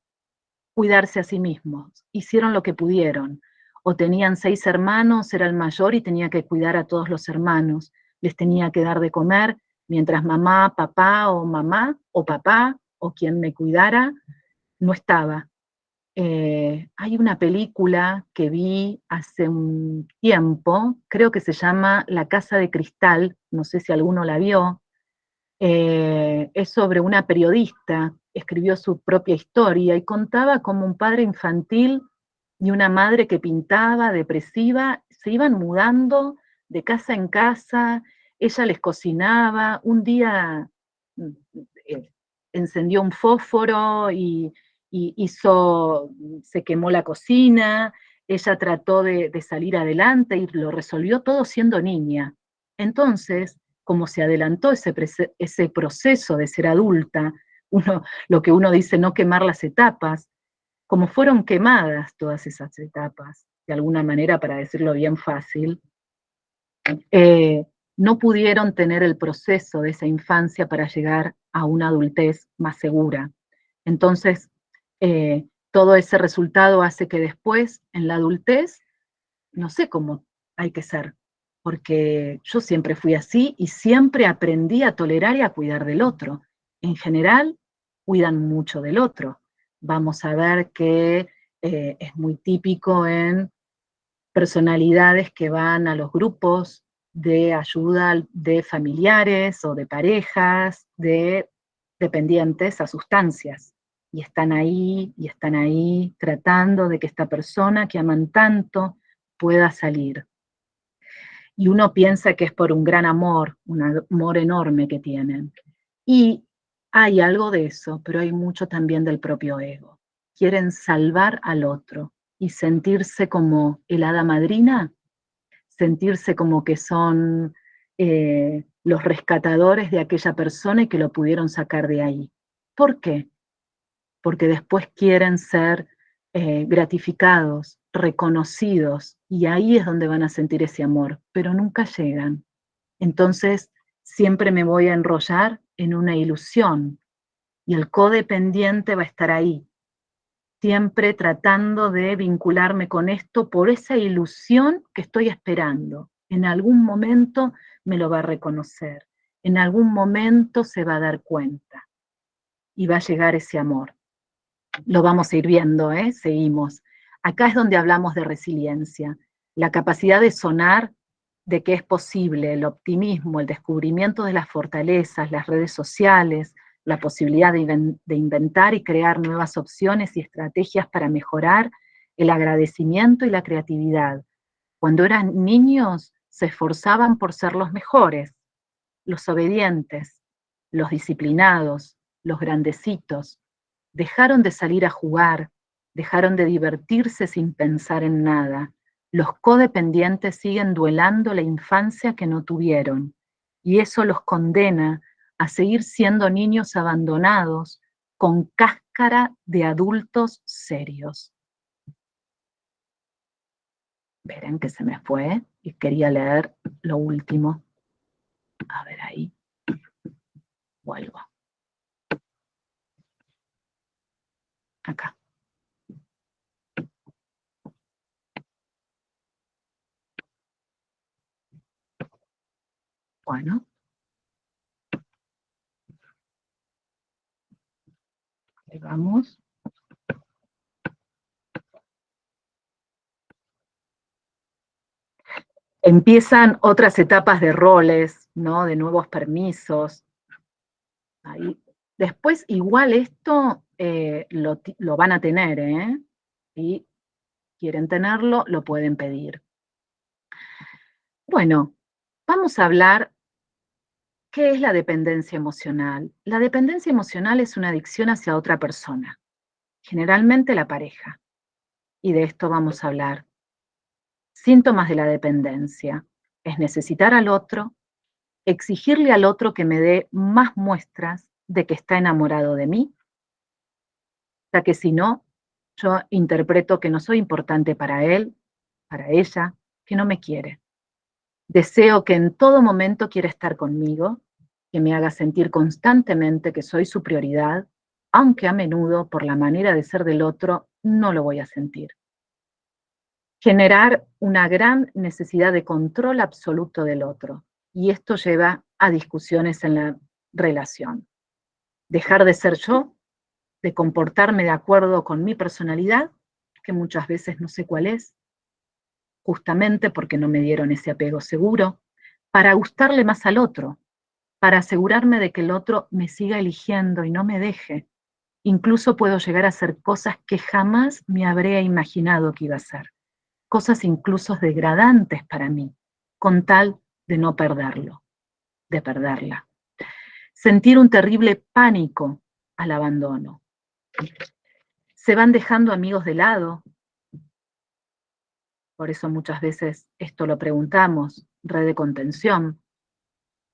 cuidarse a sí mismos. Hicieron lo que pudieron. O tenían 6 hermanos, era el mayor y tenía que cuidar a todos los hermanos. Les tenía que dar de comer mientras mamá, papá o mamá o papá o quien me cuidara no estaba. Hay una película que vi hace un tiempo, creo que se llama La Casa de Cristal, no sé si alguno la vio, es sobre una periodista, escribió su propia historia y contaba cómo un padre infantil y una madre que pintaba, depresiva, se iban mudando de casa en casa, ella les cocinaba, un día eh, encendió un fósforo y se quemó la cocina, ella trató de salir adelante y lo resolvió todo siendo niña. Entonces, como se adelantó ese proceso de ser adulta, lo que uno dice no quemar las etapas, como fueron quemadas todas esas etapas, de alguna manera, para decirlo bien fácil, no pudieron tener el proceso de esa infancia para llegar a una adultez más segura. Entonces, todo ese resultado hace que después, en la adultez, no sé cómo hay que ser, porque yo siempre fui así y siempre aprendí a tolerar y a cuidar del otro. En general, cuidan mucho del otro. Vamos a ver que es muy típico en personalidades que van a los grupos de ayuda de familiares o de parejas, de dependientes a sustancias. Y están ahí tratando de que esta persona que aman tanto pueda salir. Y uno piensa que es por un gran amor, un amor enorme que tienen. Y hay algo de eso, pero hay mucho también del propio ego. Quieren salvar al otro y sentirse como el hada madrina, sentirse como que son los rescatadores de aquella persona y que lo pudieron sacar de ahí. ¿Por qué? Porque después quieren ser gratificados, reconocidos, y ahí es donde van a sentir ese amor, pero nunca llegan. Entonces, siempre me voy a enrollar en una ilusión, y el codependiente va a estar ahí, siempre tratando de vincularme con esto por esa ilusión que estoy esperando. En algún momento me lo va a reconocer, en algún momento se va a dar cuenta, y va a llegar ese amor. Lo vamos a ir viendo, seguimos. Acá es donde hablamos de resiliencia, la capacidad de sonar de que es posible, el optimismo, el descubrimiento de las fortalezas, las redes sociales, la posibilidad de inventar y crear nuevas opciones y estrategias para mejorar, el agradecimiento y la creatividad. Cuando eran niños, se esforzaban por ser los mejores, los obedientes, los disciplinados, los grandecitos. Dejaron de salir a jugar, dejaron de divertirse sin pensar en nada. Los codependientes siguen duelando la infancia que no tuvieron, y eso los condena a seguir siendo niños abandonados con cáscara de adultos serios. Verán que se me fue. y quería leer lo último. A ver, ahí. Vuelvo. Acá. Bueno. Ahí vamos. Empiezan otras etapas de roles, ¿no? De nuevos permisos. Ahí. Después, igual esto lo van a tener, ¿eh? Si quieren tenerlo, lo pueden pedir. Bueno, vamos a hablar qué es la dependencia emocional. La dependencia emocional es una adicción hacia otra persona, generalmente la pareja. Y de esto vamos a hablar. Síntomas de la dependencia es necesitar al otro, exigirle al otro que me dé más muestras de que está enamorado de mí, ya que si no, yo interpreto que no soy importante para él, para ella, que no me quiere. Deseo que en todo momento quiera estar conmigo, que me haga sentir constantemente que soy su prioridad, aunque a menudo, por la manera de ser del otro, no lo voy a sentir. Generar una gran necesidad de control absoluto del otro, y esto lleva a discusiones en la relación. Dejar de ser yo, de comportarme de acuerdo con mi personalidad, que muchas veces no sé cuál es, justamente porque no me dieron ese apego seguro, para gustarle más al otro, para asegurarme de que el otro me siga eligiendo y no me deje. Incluso puedo llegar a hacer cosas que jamás me habría imaginado que iba a hacer, cosas incluso degradantes para mí, con tal de no perderlo, de perderla. Sentir un terrible pánico al abandono. Se van dejando amigos de lado, por eso muchas veces esto lo preguntamos, red de contención,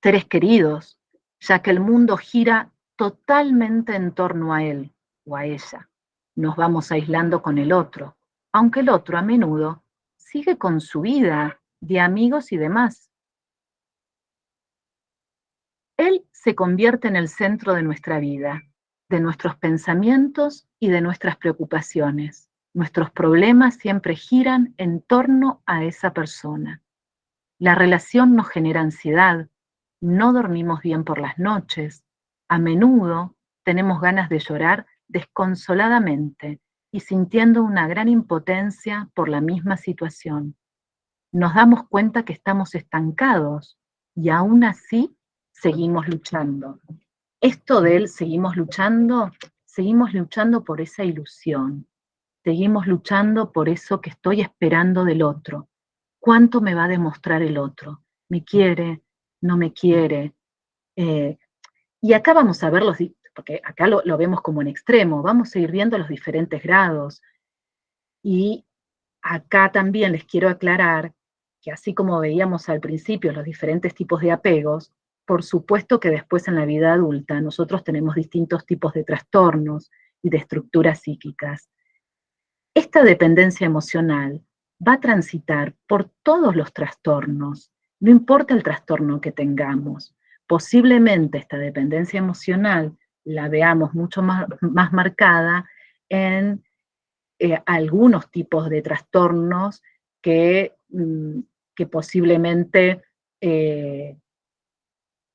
seres queridos, ya que el mundo gira totalmente en torno a él o a ella. Nos vamos aislando con el otro, aunque el otro a menudo sigue con su vida de amigos y demás. Él se convierte en el centro de nuestra vida, de nuestros pensamientos y de nuestras preocupaciones. Nuestros problemas siempre giran en torno a esa persona. La relación nos genera ansiedad, no dormimos bien por las noches, a menudo tenemos ganas de llorar desconsoladamente y sintiendo una gran impotencia por la misma situación. Nos damos cuenta que estamos estancados y aún así seguimos luchando. Esto de él seguimos luchando por esa ilusión, seguimos luchando por eso que estoy esperando del otro. ¿Cuánto me va a demostrar el otro? ¿Me quiere? ¿No me quiere? Y acá vamos a ver porque acá lo vemos como en extremo, vamos a ir viendo los diferentes grados. Y acá también les quiero aclarar que así como veíamos al principio los diferentes tipos de apegos, por supuesto que después en la vida adulta nosotros tenemos distintos tipos de trastornos y de estructuras psíquicas. Esta dependencia emocional va a transitar por todos los trastornos, no importa el trastorno que tengamos. Posiblemente esta dependencia emocional la veamos mucho más marcada en algunos tipos de trastornos que posiblemente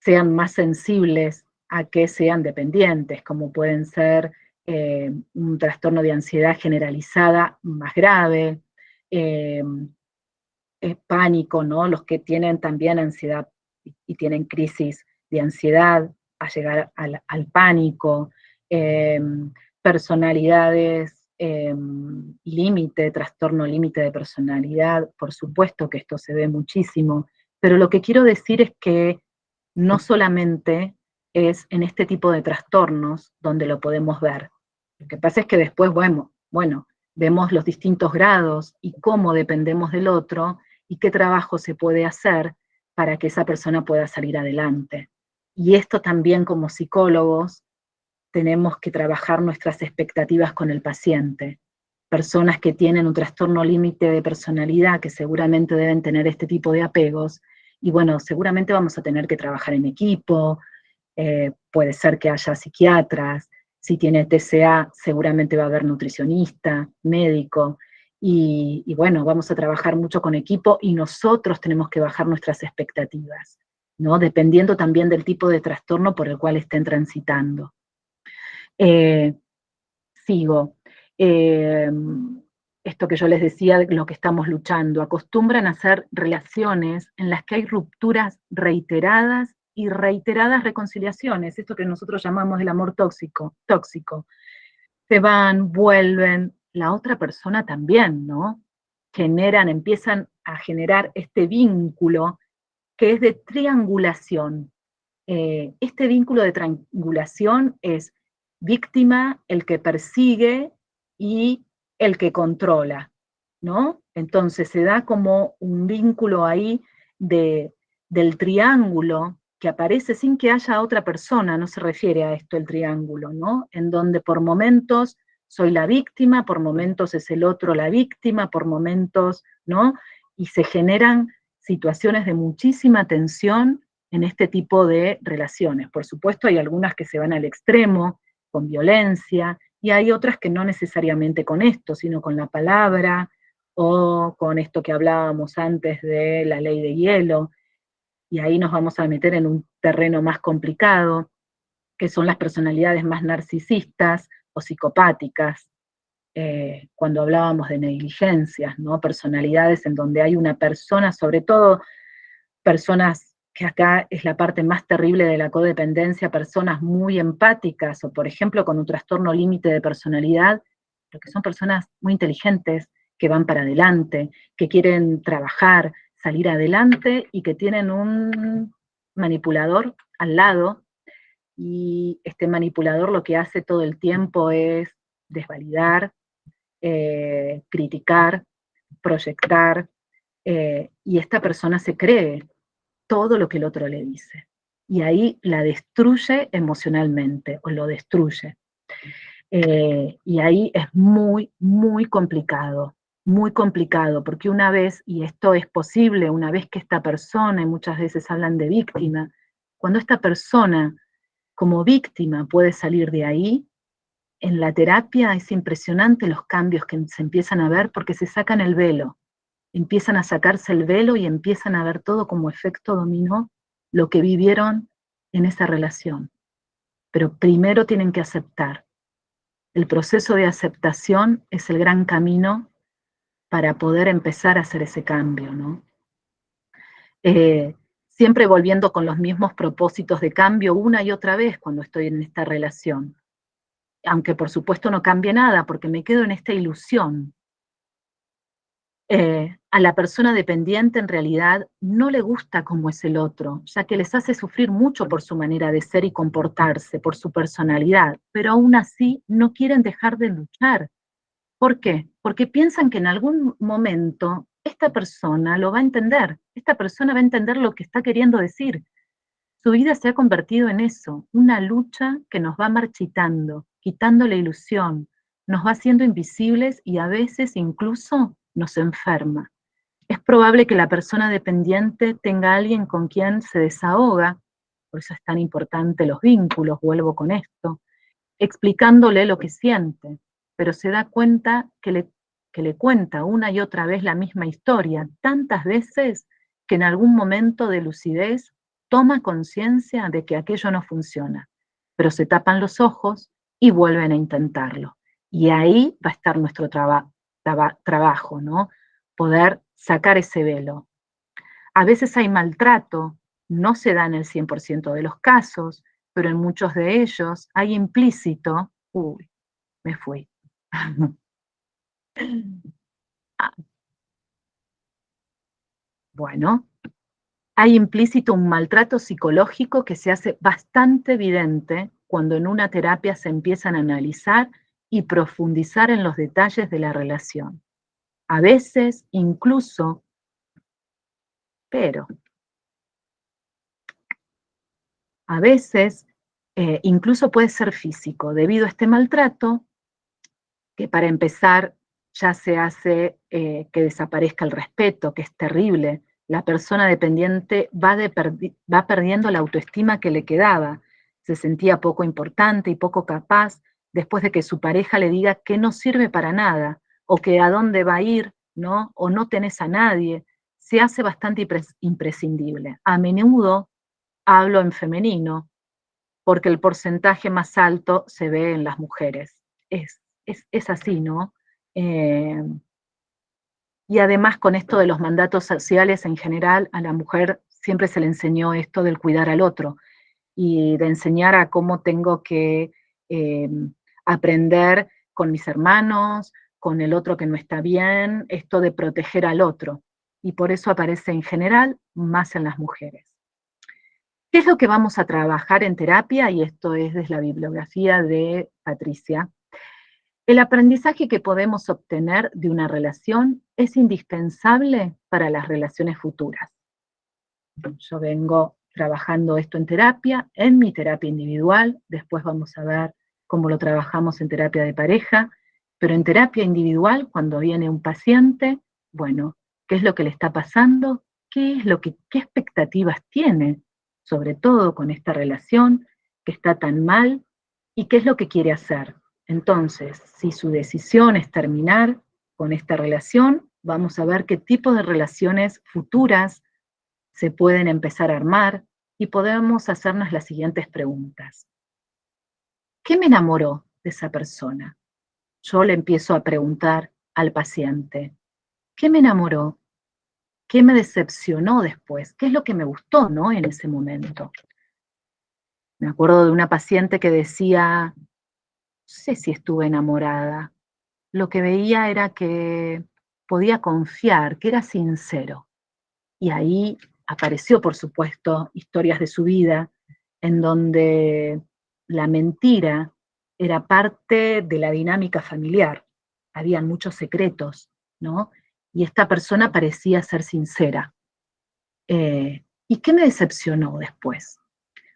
sean más sensibles a que sean dependientes, como pueden ser un trastorno de ansiedad generalizada más grave, pánico, ¿no? Los que tienen también ansiedad y tienen crisis de ansiedad a llegar al pánico, personalidades límite, trastorno límite de personalidad, por supuesto que esto se ve muchísimo, pero lo que quiero decir es que no solamente es en este tipo de trastornos donde lo podemos ver. Lo que pasa es que después, bueno, vemos los distintos grados y cómo dependemos del otro y qué trabajo se puede hacer para que esa persona pueda salir adelante. Y esto también como psicólogos tenemos que trabajar nuestras expectativas con el paciente, personas que tienen un trastorno límite de personalidad, que seguramente deben tener este tipo de apegos, y bueno, seguramente vamos a tener que trabajar en equipo, puede ser que haya psiquiatras, si tiene TCA seguramente va a haber nutricionista, médico, y bueno, vamos a trabajar mucho con equipo y nosotros tenemos que bajar nuestras expectativas, ¿no? Dependiendo también del tipo de trastorno por el cual estén transitando. Sigo. Esto que yo les decía, lo que estamos luchando, acostumbran a hacer relaciones en las que hay rupturas reiteradas y reiteradas reconciliaciones, esto que nosotros llamamos el amor tóxico. Se van, vuelven, la otra persona también, ¿no? Empiezan a generar este vínculo que es de triangulación. Este vínculo de triangulación es víctima, el que persigue y el que controla, ¿no? Entonces se da como un vínculo ahí del triángulo que aparece sin que haya otra persona, no se refiere a esto el triángulo, ¿no? En donde por momentos soy la víctima, por momentos es el otro la víctima, por momentos, ¿no? Y se generan situaciones de muchísima tensión en este tipo de relaciones. Por supuesto, hay algunas que se van al extremo, con violencia, y hay otras que no necesariamente con esto, sino con la palabra, o con esto que hablábamos antes de la ley de hielo, y ahí nos vamos a meter en un terreno más complicado, que son las personalidades más narcisistas o psicopáticas, cuando hablábamos de negligencias, ¿no? Personalidades en donde hay una persona, sobre todo personas que acá es la parte más terrible de la codependencia, personas muy empáticas, o por ejemplo con un trastorno límite de personalidad, pero que son personas muy inteligentes, que van para adelante, que quieren trabajar, salir adelante, y que tienen un manipulador al lado, y este manipulador lo que hace todo el tiempo es desvalidar, criticar, proyectar, y esta persona se cree todo lo que el otro le dice. Y ahí la destruye emocionalmente, o lo destruye. Y ahí es muy, muy complicado, porque una vez, y esto es posible, una vez que esta persona, y muchas veces hablan de víctima, cuando esta persona como víctima puede salir de ahí, en la terapia es impresionante los cambios que se empiezan a ver porque se sacan el velo, empiezan a sacarse el velo y empiezan a ver todo como efecto dominó, lo que vivieron en esa relación. Pero primero tienen que aceptar. El proceso de aceptación es el gran camino para poder empezar a hacer ese cambio, ¿no? Siempre volviendo con los mismos propósitos de cambio una y otra vez cuando estoy en esta relación. Aunque por supuesto no cambie nada, porque me quedo en esta ilusión. A la persona dependiente en realidad no le gusta cómo es el otro, ya que les hace sufrir mucho por su manera de ser y comportarse, por su personalidad, pero aún así no quieren dejar de luchar. ¿Por qué? Porque piensan que en algún momento esta persona lo va a entender, esta persona va a entender lo que está queriendo decir. Su vida se ha convertido en eso, una lucha que nos va marchitando, quitando la ilusión, nos va haciendo invisibles y a veces incluso nos enferma. Es probable que la persona dependiente tenga a alguien con quien se desahoga, por eso es tan importante los vínculos, vuelvo con esto, explicándole lo que siente, pero se da cuenta que le cuenta una y otra vez la misma historia, tantas veces que en algún momento de lucidez toma conciencia de que aquello no funciona, pero se tapan los ojos y vuelven a intentarlo. Y ahí va a estar nuestro trabajo, ¿no? Poder sacar ese velo. A veces hay maltrato, no se da en el 100% de los casos, pero en muchos de ellos hay implícito, uy, me fui. Bueno, hay implícito un maltrato psicológico que se hace bastante evidente cuando en una terapia se empiezan a analizar y profundizar en los detalles de la relación. A veces incluso, pero a veces incluso puede ser físico, debido a este maltrato, que para empezar ya se hace que desaparezca el respeto, que es terrible. La persona dependiente va perdiendo la autoestima que le quedaba. Se sentía poco importante y poco capaz después de que su pareja le diga que no sirve para nada, o que a dónde va a ir, ¿no? O no tenés a nadie. Se hace bastante imprescindible. A menudo hablo en femenino, porque el porcentaje más alto se ve en las mujeres. Es así, ¿no? Eh, y además con esto de los mandatos sociales en general, a la mujer siempre se le enseñó esto del cuidar al otro y de enseñar a cómo tengo que eh, aprender con mis hermanos, con el otro que no está bien, esto de proteger al otro. Y por eso aparece en general más en las mujeres. ¿Qué es lo que vamos a trabajar en terapia? Y esto es desde la bibliografía de Patricia. El aprendizaje que podemos obtener de una relación es indispensable para las relaciones futuras. Yo vengo trabajando esto en mi terapia individual, después vamos a ver cómo lo trabajamos en terapia de pareja, pero en terapia individual, cuando viene un paciente, bueno, ¿qué es lo que le está pasando? ¿Qué expectativas tiene, sobre todo con esta relación que está tan mal? ¿Y qué es lo que quiere hacer? Entonces, si su decisión es terminar con esta relación, vamos a ver qué tipo de relaciones futuras se pueden empezar a armar y podemos hacernos las siguientes preguntas. ¿Qué me enamoró de esa persona? Yo le empiezo a preguntar al paciente, ¿qué me enamoró? ¿Qué me decepcionó después? ¿Qué es lo que me gustó, ¿no? En ese momento. Me acuerdo de una paciente que decía, no sé si estuve enamorada, lo que veía era que podía confiar, que era sincero. Y ahí apareció, por supuesto, historias de su vida en donde la mentira era parte de la dinámica familiar. Habían muchos secretos, ¿no? Y esta persona parecía ser sincera. ¿Y qué me decepcionó después?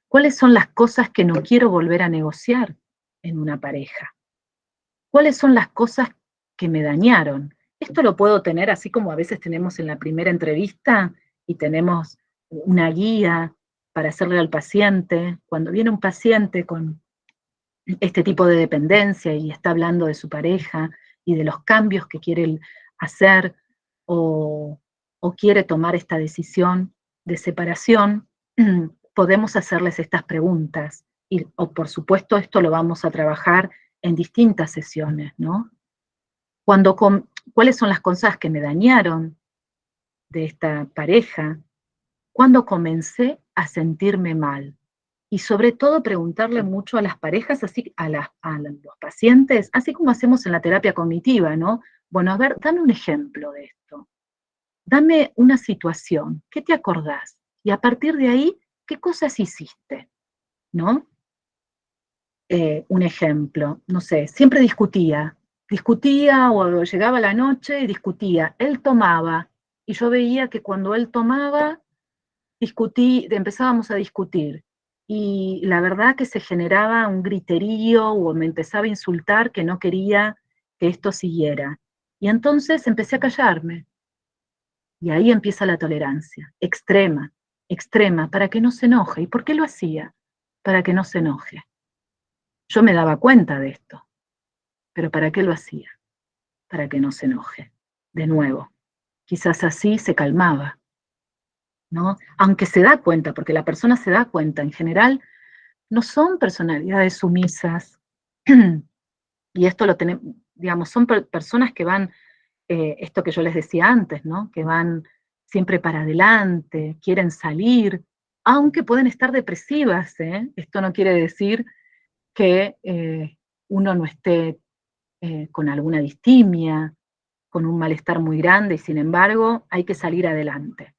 ¿Cuáles son las cosas que no quiero volver a negociar en una pareja? ¿Cuáles son las cosas que me dañaron? Esto lo puedo tener así como a veces tenemos en la primera entrevista y tenemos una guía para hacerle al paciente. Cuando viene un paciente con este tipo de dependencia y está hablando de su pareja y de los cambios que quiere hacer o, o quiere tomar esta decisión de separación, podemos hacerles estas preguntas. O por supuesto esto lo vamos a trabajar en distintas sesiones, ¿no? ¿Cuáles son las cosas que me dañaron de esta pareja? ¿Cuándo comencé a sentirme mal? Y sobre todo preguntarle mucho a las parejas, así a los pacientes, así como hacemos en la terapia cognitiva, ¿no? Bueno, a ver, dame un ejemplo de esto. Dame una situación, ¿qué te acordás? Y a partir de ahí, ¿qué cosas hiciste? ¿No? Un ejemplo, no sé, siempre discutía o llegaba la noche y discutía. Él tomaba y yo veía que cuando él tomaba, empezábamos a discutir. Y la verdad que se generaba un griterío o me empezaba a insultar que no quería que esto siguiera. Y entonces empecé a callarme. Y ahí empieza la tolerancia, extrema, extrema, para que no se enoje. ¿Y por qué lo hacía? Para que no se enoje. Yo me daba cuenta de esto, pero ¿para qué lo hacía? Para que no se enoje. De nuevo, quizás así se calmaba, ¿no? Aunque se da cuenta, porque la persona se da cuenta, en general, no son personalidades sumisas, y esto lo tenemos, digamos, son personas que van, esto que yo les decía antes, ¿no? Que van siempre para adelante, quieren salir, aunque pueden estar depresivas, ¿eh? Esto no quiere decir que uno no esté con alguna distimia, con un malestar muy grande, y sin embargo hay que salir adelante.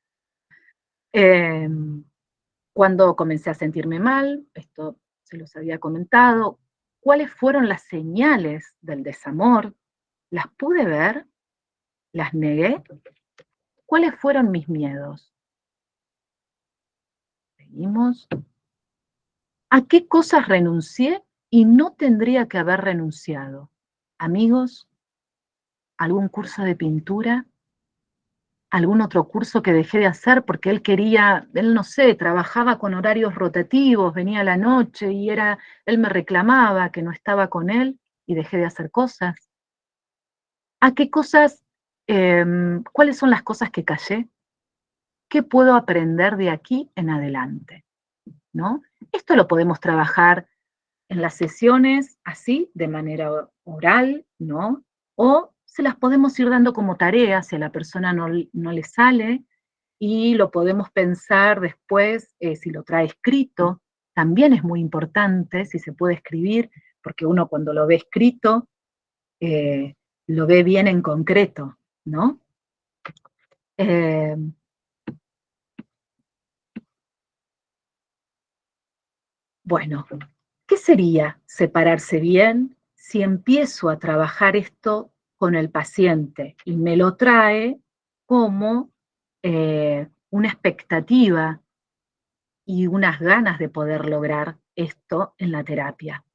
Cuando comencé a sentirme mal, esto se los había comentado, ¿cuáles fueron las señales del desamor? ¿Las pude ver? ¿Las negué? ¿Cuáles fueron mis miedos? Seguimos. ¿A qué cosas renuncié y no tendría que haber renunciado? Amigos, algún curso de pintura, algún otro curso que dejé de hacer porque él quería, él no sé, trabajaba con horarios rotativos, venía a la noche y él me reclamaba que no estaba con él y dejé de hacer cosas. ¿A qué cosas, cuáles son las cosas que callé? ¿Qué puedo aprender de aquí en adelante? ¿No? Esto lo podemos trabajar en las sesiones así, de manera oral, ¿no? O se las podemos ir dando como tarea si a la persona no le sale, y lo podemos pensar después, si lo trae escrito, también es muy importante si se puede escribir, porque uno cuando lo ve escrito, lo ve bien en concreto, ¿no? Bueno, ¿qué sería separarse bien si empiezo a trabajar esto con el paciente y me lo trae como una expectativa y unas ganas de poder lograr esto en la terapia?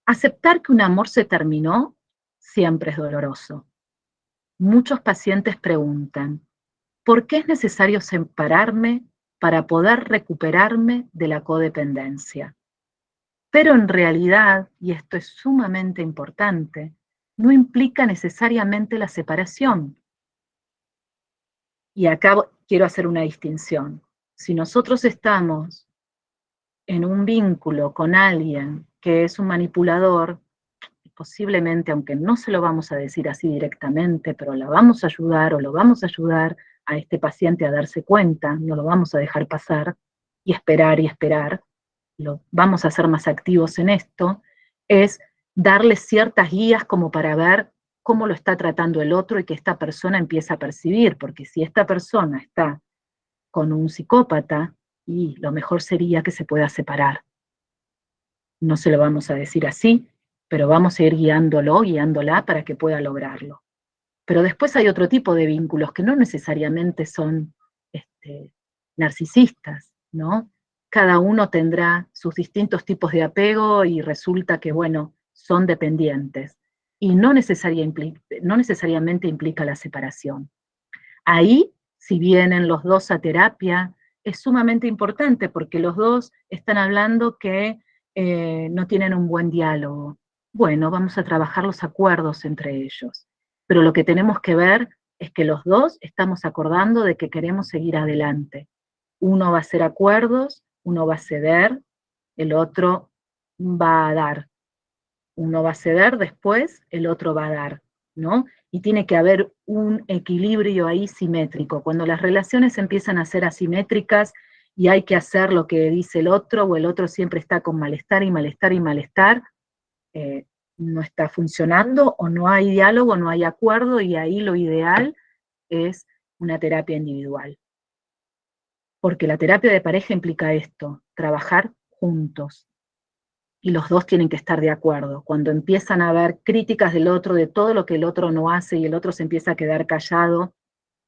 Aceptar que un amor se terminó siempre es doloroso. Muchos pacientes preguntan, ¿por qué es necesario separarme para poder recuperarme de la codependencia? Pero en realidad, y esto es sumamente importante, no implica necesariamente la separación. Y acá quiero hacer una distinción. Si nosotros estamos en un vínculo con alguien que es un manipulador, posiblemente, aunque no se lo vamos a decir así directamente, pero la vamos a ayudar o lo vamos a ayudar a este paciente a darse cuenta, no lo vamos a dejar pasar y esperar, lo vamos a ser más activos en esto, es darle ciertas guías como para ver cómo lo está tratando el otro y que esta persona empieza a percibir, porque si esta persona está con un psicópata, y lo mejor sería que se pueda separar. No se lo vamos a decir así, pero vamos a ir guiándolo, guiándola para que pueda lograrlo. Pero después hay otro tipo de vínculos que no necesariamente son narcisistas, ¿no? Cada uno tendrá sus distintos tipos de apego y resulta que, bueno, son dependientes. Y no necesariamente implica la separación. Ahí, si vienen los dos a terapia, es sumamente importante porque los dos están hablando que no tienen un buen diálogo. Bueno, vamos a trabajar los acuerdos entre ellos. Pero lo que tenemos que ver es que los dos estamos acordando de que queremos seguir adelante. Uno va a hacer acuerdos, uno va a ceder, el otro va a dar. Uno va a ceder después, el otro va a dar, ¿no? Y tiene que haber un equilibrio ahí simétrico. Cuando las relaciones empiezan a ser asimétricas y hay que hacer lo que dice el otro, o el otro siempre está con malestar y malestar y malestar, no está funcionando, o no hay diálogo, no hay acuerdo, y ahí lo ideal es una terapia individual. Porque la terapia de pareja implica esto, trabajar juntos. Y los dos tienen que estar de acuerdo. Cuando empiezan a haber críticas del otro, de todo lo que el otro no hace, y el otro se empieza a quedar callado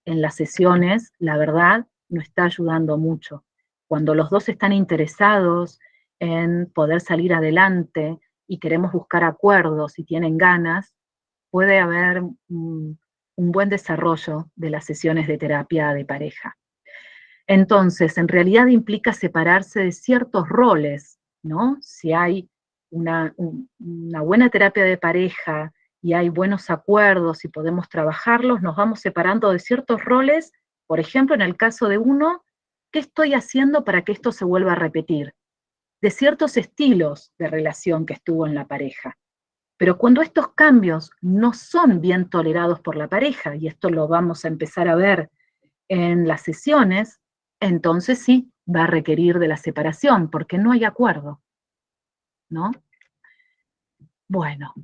en las sesiones, la verdad no está ayudando mucho. Cuando los dos están interesados en poder salir adelante y queremos buscar acuerdos y tienen ganas, puede haber un buen desarrollo de las sesiones de terapia de pareja. Entonces, en realidad implica separarse de ciertos roles, ¿no? Si hay una buena terapia de pareja y hay buenos acuerdos y podemos trabajarlos, nos vamos separando de ciertos roles. Por ejemplo, en el caso de uno, ¿qué estoy haciendo para que esto se vuelva a repetir? De ciertos estilos de relación que estuvo en la pareja. Pero cuando estos cambios no son bien tolerados por la pareja, y esto lo vamos a empezar a ver en las sesiones, entonces sí va a requerir de la separación, porque no hay acuerdo, ¿no? Bueno,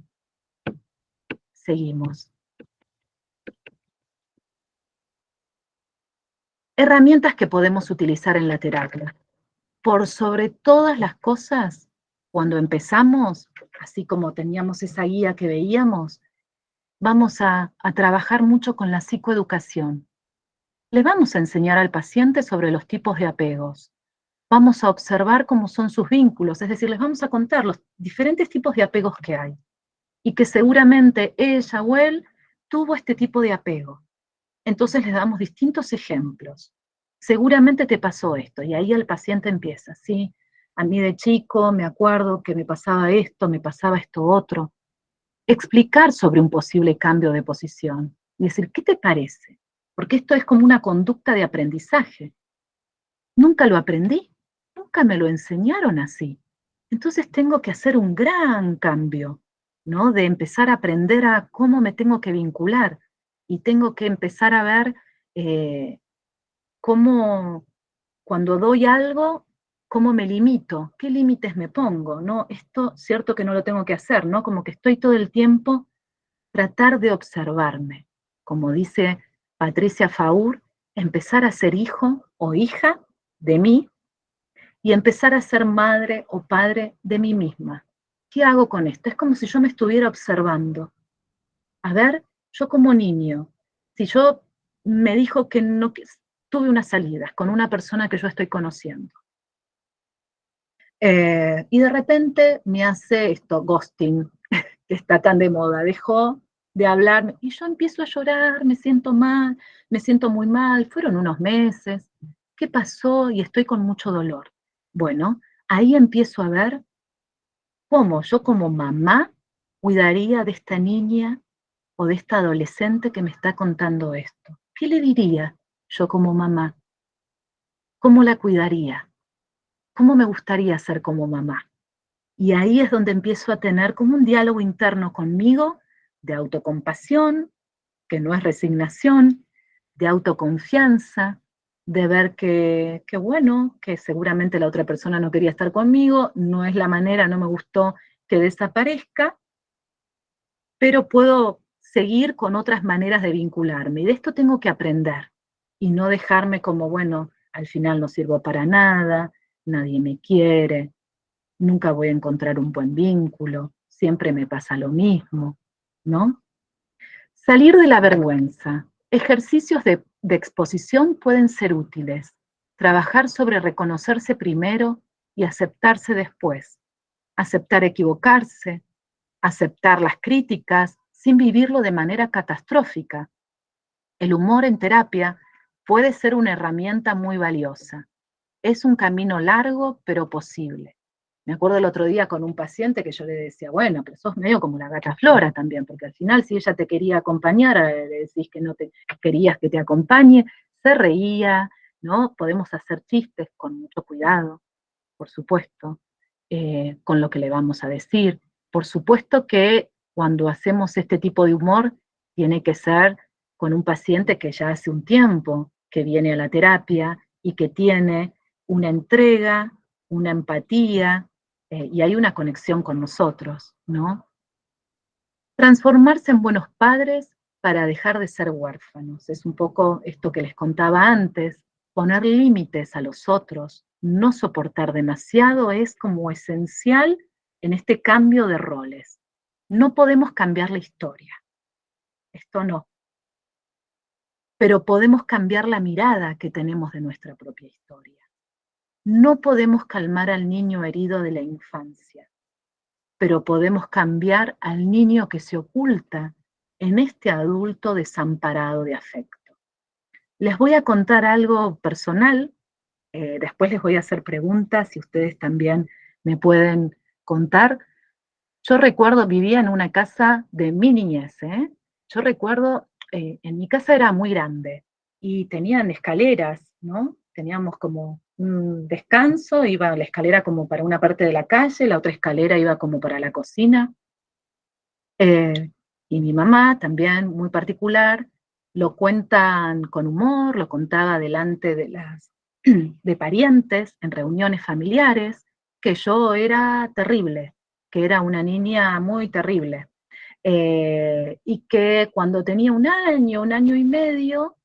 seguimos. Herramientas que podemos utilizar en la terapia. Por sobre todas las cosas, cuando empezamos, así como teníamos esa guía que veíamos, vamos a trabajar mucho con la psicoeducación. Le vamos a enseñar al paciente sobre los tipos de apegos. Vamos a observar cómo son sus vínculos, es decir, les vamos a contar los diferentes tipos de apegos que hay, y que seguramente ella o él tuvo este tipo de apego. Entonces les damos distintos ejemplos. Seguramente te pasó esto, y ahí el paciente empieza, ¿sí? A mí de chico me acuerdo que me pasaba esto otro. Explicar sobre un posible cambio de posición y decir, ¿qué te parece? Porque esto es como una conducta de aprendizaje. Nunca lo aprendí, nunca me lo enseñaron así. Entonces tengo que hacer un gran cambio, ¿no? De empezar a aprender a cómo me tengo que vincular y tengo que empezar a ver cómo cuando doy algo, cómo me limito, qué límites me pongo, ¿no? Esto, cierto que no lo tengo que hacer, ¿no? Como que estoy todo el tiempo tratar de observarme. Como dice Patricia Faur, empezar a ser hijo o hija de mí y empezar a ser madre o padre de mí misma. ¿Qué hago con esto? Es como si yo me estuviera observando. A ver, yo como niño, si yo me dijo que no, que tuve unas salidas con una persona que yo estoy conociendo, y de repente me hace esto, ghosting, que está tan de moda, dejó de hablar, y yo empiezo a llorar, me siento mal, me siento muy mal, fueron unos meses, ¿qué pasó? Y estoy con mucho dolor. Bueno, ahí empiezo a ver cómo yo como mamá cuidaría de esta niña o de esta adolescente que me está contando esto. ¿Qué le diría yo como mamá? ¿Cómo la cuidaría? ¿Cómo me gustaría ser como mamá? Y ahí es donde empiezo a tener como un diálogo interno conmigo de autocompasión, que no es resignación, de autoconfianza, de ver que bueno, que seguramente la otra persona no quería estar conmigo, no es la manera, no me gustó que desaparezca, pero puedo seguir con otras maneras de vincularme. Y de esto tengo que aprender y no dejarme como, bueno, al final no sirvo para nada, nadie me quiere, nunca voy a encontrar un buen vínculo, siempre me pasa lo mismo, ¿no? Salir de la vergüenza. Ejercicios de exposición pueden ser útiles. Trabajar sobre reconocerse primero y aceptarse después. Aceptar equivocarse, aceptar las críticas sin vivirlo de manera catastrófica. El humor en terapia puede ser una herramienta muy valiosa. Es un camino largo, pero posible. Me acuerdo el otro día con un paciente que yo le decía, bueno, pero sos medio como la gata Flora también, porque al final si ella te quería acompañar, le decís que no te querías que te acompañe, se reía, ¿no? Podemos hacer chistes con mucho cuidado, por supuesto, con lo que le vamos a decir. Por supuesto que cuando hacemos este tipo de humor, tiene que ser con un paciente que ya hace un tiempo que viene a la terapia y que tiene una entrega, una empatía, y hay una conexión con nosotros, ¿no? Transformarse en buenos padres para dejar de ser huérfanos. Es un poco esto que les contaba antes, poner límites a los otros, no soportar demasiado es como esencial en este cambio de roles. No podemos cambiar la historia, esto no, pero podemos cambiar la mirada que tenemos de nuestra propia historia. No podemos calmar al niño herido de la infancia, pero podemos cambiar al niño que se oculta en este adulto desamparado de afecto. Les voy a contar algo personal, después les voy a hacer preguntas y ustedes también me pueden contar. Yo recuerdo, vivía en una casa de mi niñez, Yo recuerdo, en mi casa era muy grande y tenían escaleras, ¿no? Teníamos como un descanso, iba la escalera como para una parte de la calle, la otra escalera iba como para la cocina. Y mi mamá, también muy particular, lo cuentan con humor, lo contaba delante de parientes, en reuniones familiares, que yo era terrible, que era una niña muy terrible. Y que cuando tenía un año y medio,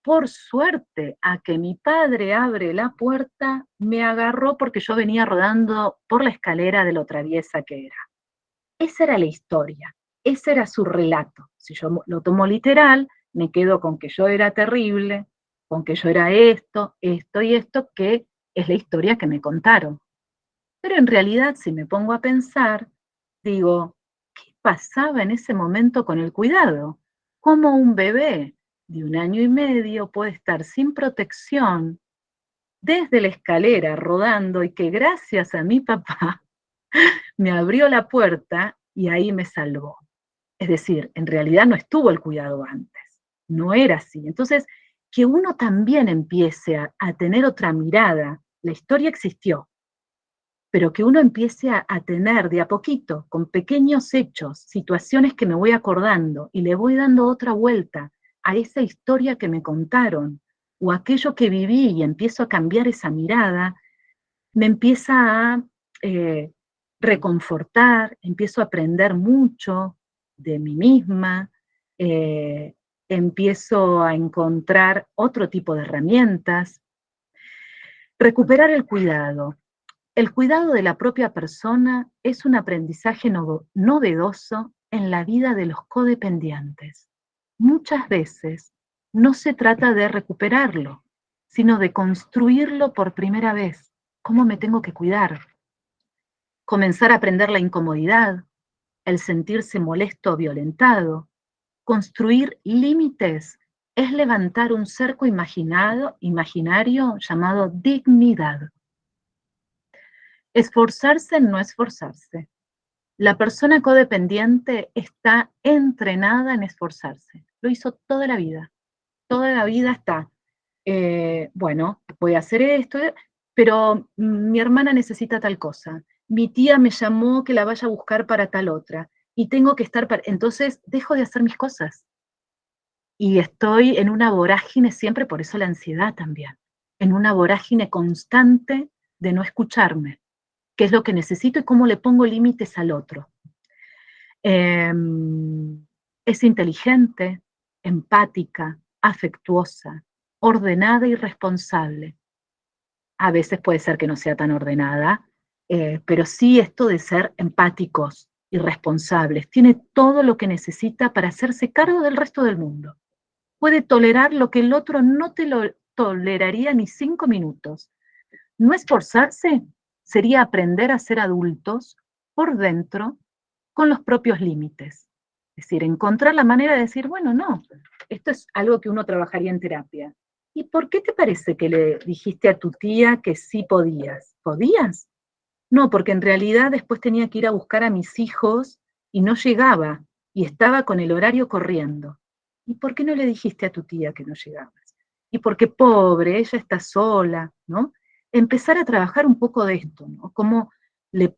por suerte, a que mi padre abre la puerta, me agarró porque yo venía rodando por la escalera de lo traviesa que era. Esa era la historia, ese era su relato. Si yo lo tomo literal, me quedo con que yo era terrible, con que yo era esto, esto y esto, que es la historia que me contaron. Pero en realidad, si me pongo a pensar, digo, ¿qué pasaba en ese momento con el cuidado? cómo un bebé de 1 año y medio puede estar sin protección desde la escalera rodando y que gracias a mi papá me abrió la puerta y ahí me salvó. Es decir, en realidad no estuvo el cuidado antes, no era así. Entonces, que uno también empiece a tener otra mirada. La historia existió, pero que uno empiece a tener de a poquito, con pequeños hechos, situaciones que me voy acordando y le voy dando otra vuelta a esa historia que me contaron o aquello que viví y empiezo a cambiar esa mirada, me empieza a eh, reconfortar, empiezo a aprender mucho de mí misma, eh, empiezo a encontrar otro tipo de herramientas. Recuperar el cuidado. El cuidado de la propia persona es un aprendizaje novedoso en la vida de los codependientes. Muchas veces no se trata de recuperarlo, sino de construirlo por primera vez. ¿Cómo me tengo que cuidar? Comenzar a aprender la incomodidad, el sentirse molesto o violentado. Construir límites es levantar un cerco imaginario llamado dignidad. Esforzarse en no esforzarse. La persona codependiente está entrenada en esforzarse. Lo hizo toda la vida. Toda la vida está, bueno, voy a hacer esto, pero mi hermana necesita tal cosa. Mi tía me llamó que la vaya a buscar para tal otra. Y tengo que estar para... Entonces dejo de hacer mis cosas. Y estoy en una vorágine siempre, por eso la ansiedad también. En una vorágine constante de no escucharme. Qué es lo que necesito y cómo le pongo límites al otro. Es inteligente, empática, afectuosa, ordenada y responsable. A veces puede ser que no sea tan ordenada, pero sí esto de ser empáticos y responsables. Tiene todo lo que necesita para hacerse cargo del resto del mundo. Puede tolerar lo que el otro no te lo toleraría ni 5 minutos. No esforzarse sería aprender a ser adultos por dentro con los propios límites. Es decir, encontrar la manera de decir, bueno, no, esto es algo que uno trabajaría en terapia. ¿Y por qué te parece que le dijiste a tu tía que sí podías? ¿Podías? No, porque en realidad después tenía que ir a buscar a mis hijos y no llegaba y estaba con el horario corriendo. ¿Y por qué no le dijiste a tu tía que no llegabas? Y porque pobre, ella está sola, ¿no? Empezar a trabajar un poco de esto, ¿no? Cómo le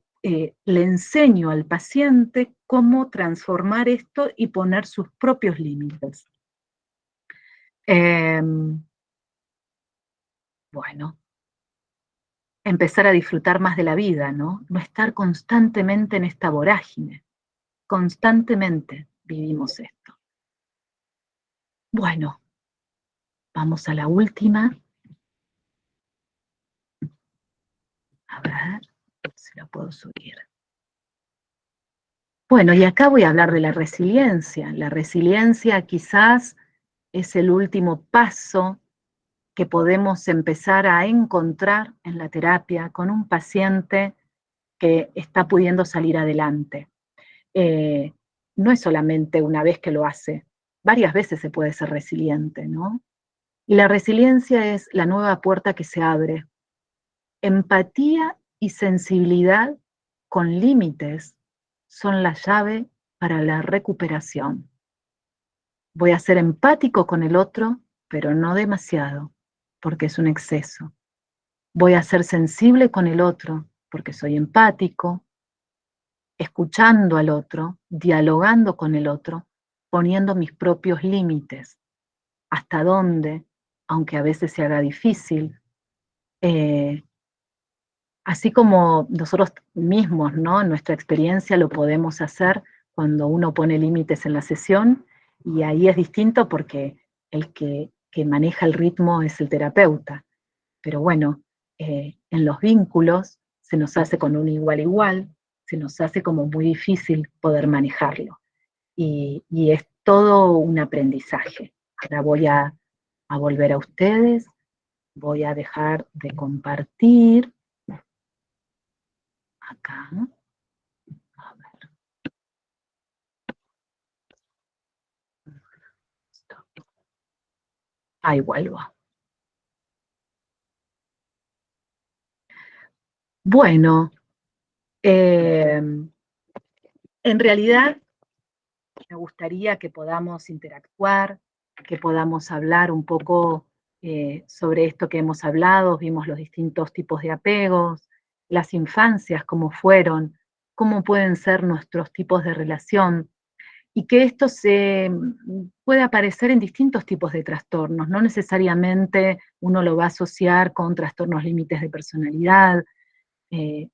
enseño al paciente cómo transformar esto y poner sus propios límites. Bueno, empezar a disfrutar más de la vida, ¿no? No estar constantemente en esta vorágine. Constantemente vivimos esto. Bueno, vamos a la última. A ver si la puedo subir. Bueno, y acá voy a hablar de la resiliencia. La resiliencia quizás es el último paso que podemos empezar a encontrar en la terapia con un paciente que está pudiendo salir adelante. No es solamente una vez que lo hace, varias veces se puede ser resiliente, ¿no? Y la resiliencia es la nueva puerta que se abre. Empatía y sensibilidad con límites son la llave para la recuperación. Voy a ser empático con el otro, pero no demasiado, porque es un exceso. Voy a ser sensible con el otro, porque soy empático, escuchando al otro, dialogando con el otro, poniendo mis propios límites. Hasta dónde, aunque a veces se haga difícil, así como nosotros mismos, ¿no? En nuestra experiencia lo podemos hacer cuando uno pone límites en la sesión, y ahí es distinto porque el que maneja el ritmo es el terapeuta. Pero bueno, en los vínculos se nos hace con un igual igual, se nos hace como muy difícil poder manejarlo. Y es todo un aprendizaje. Ahora voy a volver a ustedes, voy a dejar de compartir acá. A ver. Ahí vuelvo. Bueno, en realidad me gustaría que podamos interactuar, que podamos hablar un poco sobre esto que hemos hablado, vimos los distintos tipos de apegos, las infancias, cómo fueron, cómo pueden ser nuestros tipos de relación, y que esto se puede aparecer en distintos tipos de trastornos, no necesariamente uno lo va a asociar con trastornos límites de personalidad,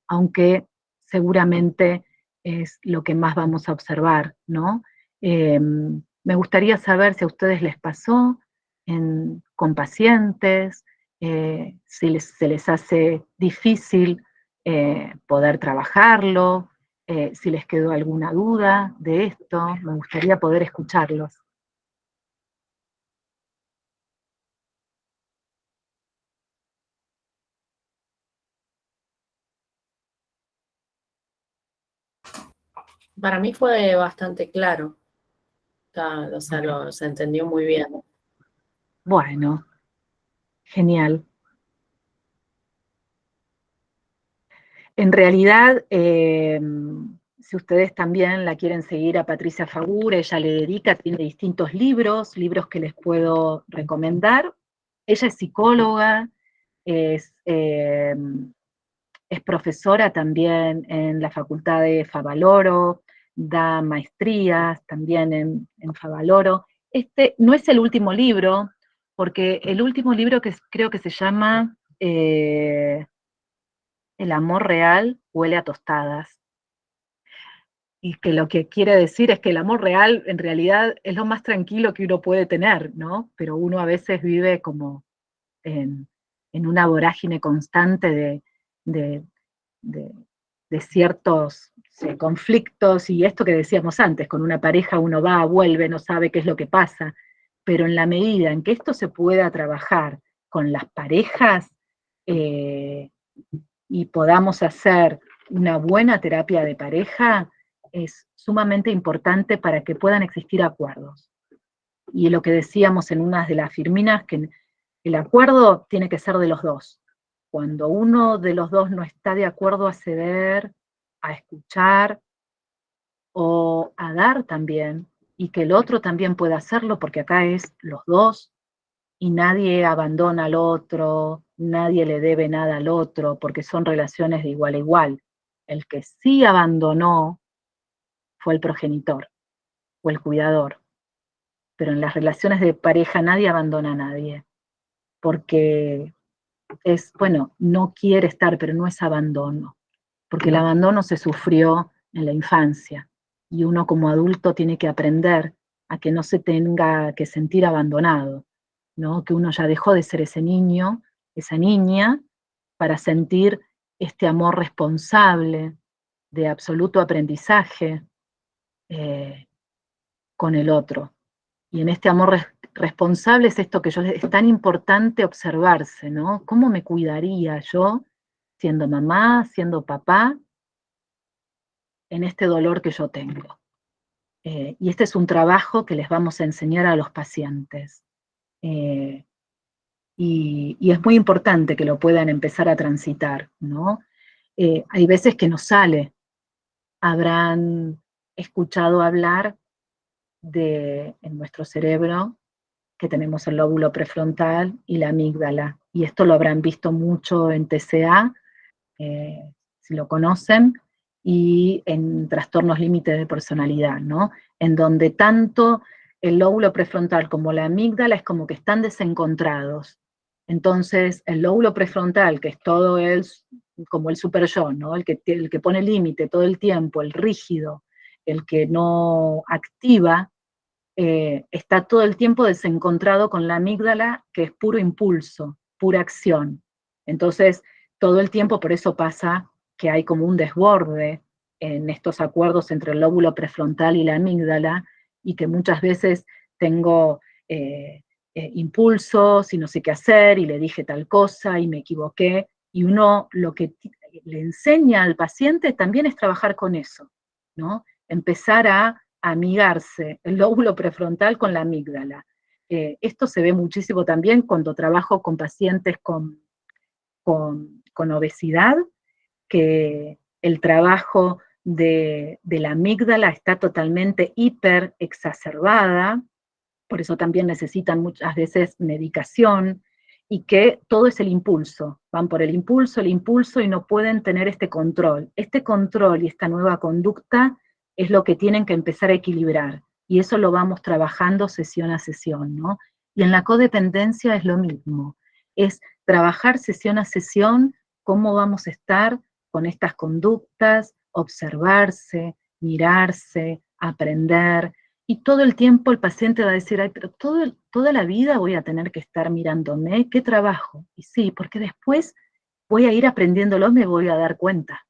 aunque seguramente es lo que más vamos a observar, ¿no? Me gustaría saber si a ustedes les pasó con pacientes, si se les hace difícil poder trabajarlo, si les quedó alguna duda de esto, me gustaría poder escucharlos. Para mí fue bastante claro, o sea, se entendió muy bien. Bueno, genial. En realidad, si ustedes también la quieren seguir a Patricia Fagur, ella le dedica, tiene distintos libros que les puedo recomendar. Ella es psicóloga, es, es profesora también en la Facultad de Favaloro, da maestrías también en Favaloro. Este no es el último libro, porque el último libro que creo que se llama El amor real huele a tostadas. Y que lo que quiere decir es que el amor real en realidad es lo más tranquilo que uno puede tener, ¿no? Pero uno a veces vive como en una vorágine constante de, de, de ciertos conflictos, y esto que decíamos antes, con una pareja uno va, vuelve, no sabe qué es lo que pasa, pero en la medida en que esto se pueda trabajar con las parejas y podamos hacer una buena terapia de pareja, es sumamente importante para que puedan existir acuerdos. Y lo que decíamos en una de las firminas, que el acuerdo tiene que ser de los dos. Cuando uno de los dos no está de acuerdo a ceder, a escuchar o a dar también, y que el otro también pueda hacerlo, porque acá es los dos, y nadie abandona al otro, nadie le debe nada al otro, porque son relaciones de igual a igual. El que sí abandonó fue el progenitor o el cuidador, pero en las relaciones de pareja nadie abandona a nadie, porque es, bueno, no quiere estar, pero no es abandono, porque el abandono se sufrió en la infancia, y uno como adulto tiene que aprender a que no se tenga que sentir abandonado, ¿no? Que uno ya dejó de ser ese niño, esa niña, para sentir este amor responsable, de absoluto aprendizaje con el otro. Y en este amor responsable es esto que yo, es tan importante observarse, ¿no? ¿Cómo me cuidaría yo, siendo mamá, siendo papá, en este dolor que yo tengo? Y este es un trabajo que les vamos a enseñar a los pacientes. Y es muy importante que lo puedan empezar a transitar, ¿no? Hay veces que nos sale, habrán escuchado hablar en nuestro cerebro, que tenemos el lóbulo prefrontal y la amígdala, y esto lo habrán visto mucho en TCA, si lo conocen, y en trastornos límites de personalidad, ¿no? En donde tanto el lóbulo prefrontal como la amígdala es como que están desencontrados. Entonces, el lóbulo prefrontal, que es todo como el super yo, ¿no? El que pone límite todo el tiempo, el rígido, el que no activa, está todo el tiempo desencontrado con la amígdala, que es puro impulso, pura acción. Entonces, todo el tiempo por eso pasa que hay como un desborde en estos acuerdos entre el lóbulo prefrontal y la amígdala, y que muchas veces tengo impulsos y no sé qué hacer, y le dije tal cosa y me equivoqué, y uno lo que le enseña al paciente también es trabajar con eso, ¿no? Empezar a amigarse el lóbulo prefrontal con la amígdala. Esto se ve muchísimo también cuando trabajo con pacientes con obesidad, que el trabajo de la amígdala está totalmente hiper exacerbada, por eso también necesitan muchas veces medicación, y que todo es el impulso, van por el impulso y no pueden tener este control. Este control y esta nueva conducta es lo que tienen que empezar a equilibrar, y eso lo vamos trabajando sesión a sesión, ¿no? Y en la codependencia es lo mismo, es trabajar sesión a sesión cómo vamos a estar con estas conductas, observarse, mirarse, aprender, y todo el tiempo el paciente va a decir, ay, pero toda la vida voy a tener que estar mirándome, ¿qué trabajo? Y sí, porque después voy a ir aprendiéndolo, me voy a dar cuenta.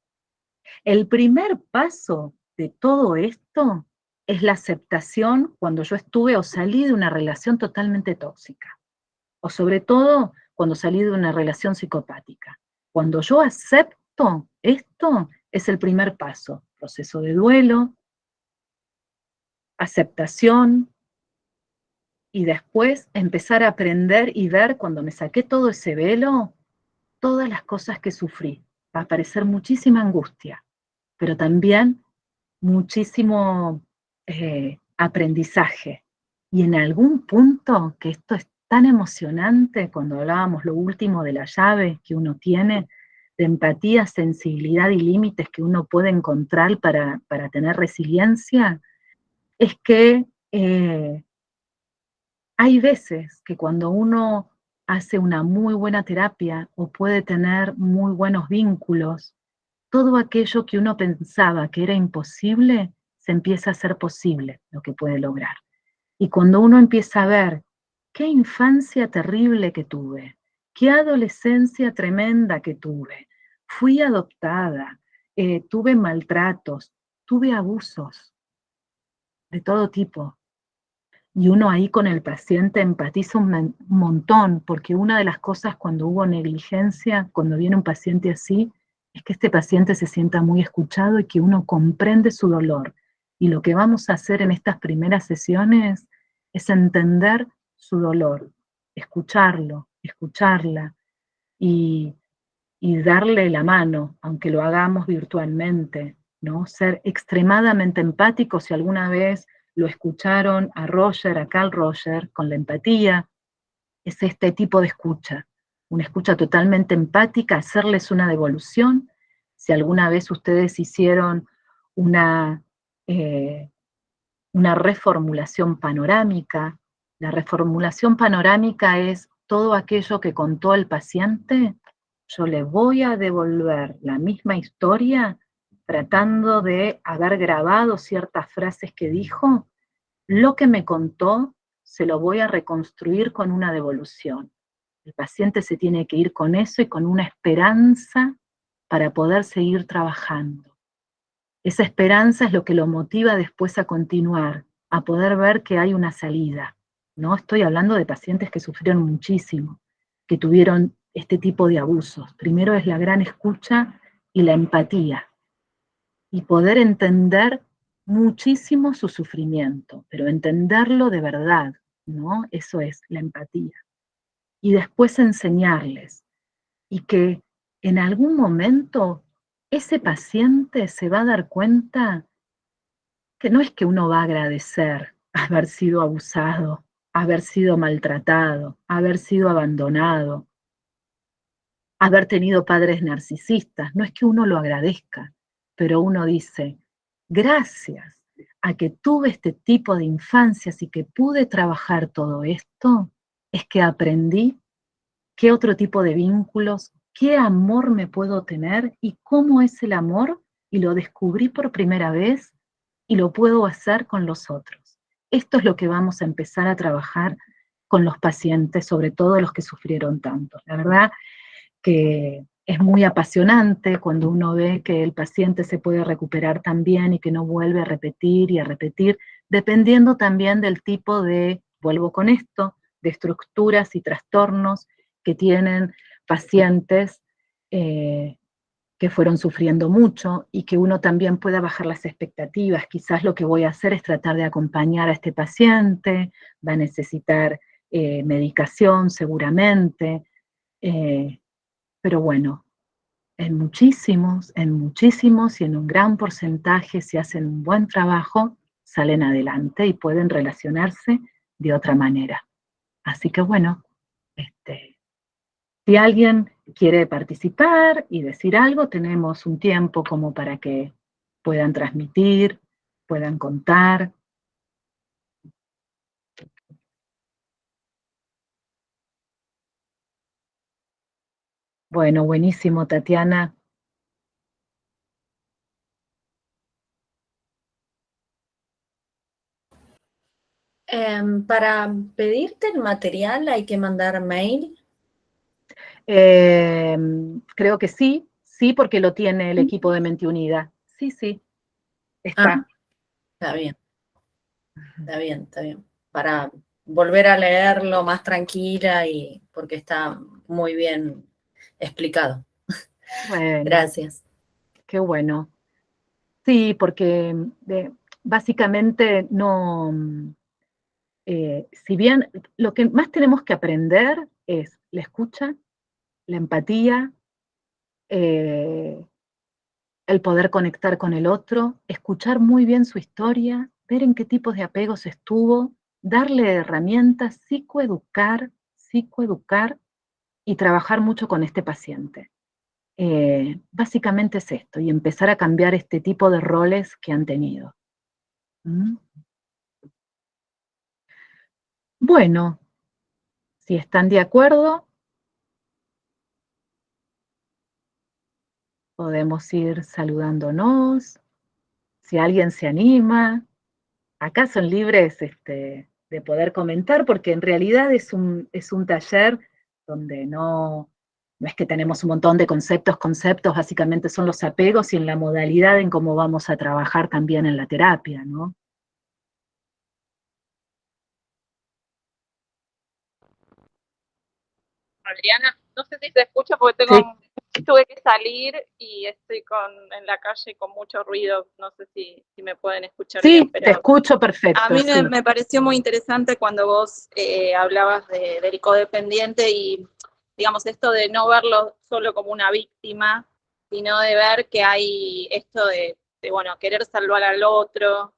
El primer paso de todo esto es la aceptación cuando yo estuve o salí de una relación totalmente tóxica, o sobre todo cuando salí de una relación psicopática. Cuando yo acepto esto, es el primer paso, proceso de duelo, aceptación, y después empezar a aprender y ver, cuando me saqué todo ese velo, todas las cosas que sufrí. Va a aparecer muchísima angustia, pero también muchísimo aprendizaje. Y en algún punto, que esto es tan emocionante, cuando hablábamos lo último de la llave que uno tiene, de empatía, sensibilidad y límites que uno puede encontrar para tener resiliencia, es que hay veces que cuando uno hace una muy buena terapia o puede tener muy buenos vínculos, todo aquello que uno pensaba que era imposible, se empieza a hacer posible lo que puede lograr. Y cuando uno empieza a ver qué infancia terrible que tuve, qué adolescencia tremenda que tuve, fui adoptada, tuve maltratos, tuve abusos de todo tipo. Y uno ahí con el paciente empatiza un montón, porque una de las cosas cuando hubo negligencia, cuando viene un paciente así, es que este paciente se sienta muy escuchado y que uno comprende su dolor. Y lo que vamos a hacer en estas primeras sesiones es entender su dolor, escucharlo, escucharla y darle la mano, aunque lo hagamos virtualmente, ¿no? Ser extremadamente empáticos. Si alguna vez lo escucharon a Roger, a Carl Roger, con la empatía, es este tipo de escucha, una escucha totalmente empática, hacerles una devolución. Si alguna vez ustedes hicieron una reformulación panorámica, la reformulación panorámica es todo aquello que contó el paciente, yo le voy a devolver la misma historia tratando de haber grabado ciertas frases que dijo, lo que me contó se lo voy a reconstruir con una devolución. El paciente se tiene que ir con eso y con una esperanza para poder seguir trabajando. Esa esperanza es lo que lo motiva después a continuar, a poder ver que hay una salida. No estoy hablando de pacientes que sufrieron muchísimo, que tuvieron este tipo de abusos. Primero es la gran escucha y la empatía, y poder entender muchísimo su sufrimiento, pero entenderlo de verdad, ¿no? Eso es la empatía. Y después enseñarles, y que en algún momento ese paciente se va a dar cuenta que no es que uno va a agradecer haber sido abusado, haber sido maltratado, haber sido abandonado, haber tenido padres narcisistas, no es que uno lo agradezca, pero uno dice, gracias a que tuve este tipo de infancias y que pude trabajar todo esto, es que aprendí qué otro tipo de vínculos, qué amor me puedo tener y cómo es el amor, y lo descubrí por primera vez y lo puedo hacer con los otros. Esto es lo que vamos a empezar a trabajar con los pacientes, sobre todo los que sufrieron tanto. La verdad que es muy apasionante cuando uno ve que el paciente se puede recuperar también y que no vuelve a repetir y a repetir, dependiendo también del tipo de, vuelvo con esto, de estructuras y trastornos que tienen pacientes que fueron sufriendo mucho, y que uno también pueda bajar las expectativas. Quizás lo que voy a hacer es tratar de acompañar a este paciente, va a necesitar medicación seguramente, pero bueno, en muchísimos y en un gran porcentaje, si hacen un buen trabajo, salen adelante y pueden relacionarse de otra manera. Así que bueno, si alguien quiere participar y decir algo, tenemos un tiempo como para que puedan transmitir, puedan contar. Bueno, buenísimo, Tatiana. Para pedirte el material hay que mandar mail. Creo que sí, porque lo tiene el equipo de Mente Unida. Sí, está. Está bien, está bien, está bien. Para volver a leerlo más tranquila y porque está muy bien explicado. Bueno, Gracias. qué bueno. Sí, porque básicamente no, si bien lo que más tenemos que aprender es la escucha, la empatía, eh, el poder conectar con el otro, escuchar muy bien su historia, ver en qué tipos de apegos estuvo, darle herramientas, psicoeducar y trabajar mucho con este paciente. Básicamente es esto, y empezar a cambiar este tipo de roles que han tenido. ¿Mm? Bueno, si están de acuerdo, podemos ir saludándonos. Si alguien se anima, acá son libres de poder comentar, porque en realidad es un taller donde no es que tenemos un montón de conceptos, básicamente son los apegos y en la modalidad en cómo vamos a trabajar también en la terapia, ¿no? Adriana, no sé si se escucha porque tuve que salir y estoy en la calle con mucho ruido, no sé si me pueden escuchar bien. Sí, te escucho perfecto. A mí me pareció muy interesante cuando vos hablabas del codependiente y, digamos, esto de no verlo solo como una víctima, sino de ver que hay esto de bueno, querer salvar al otro,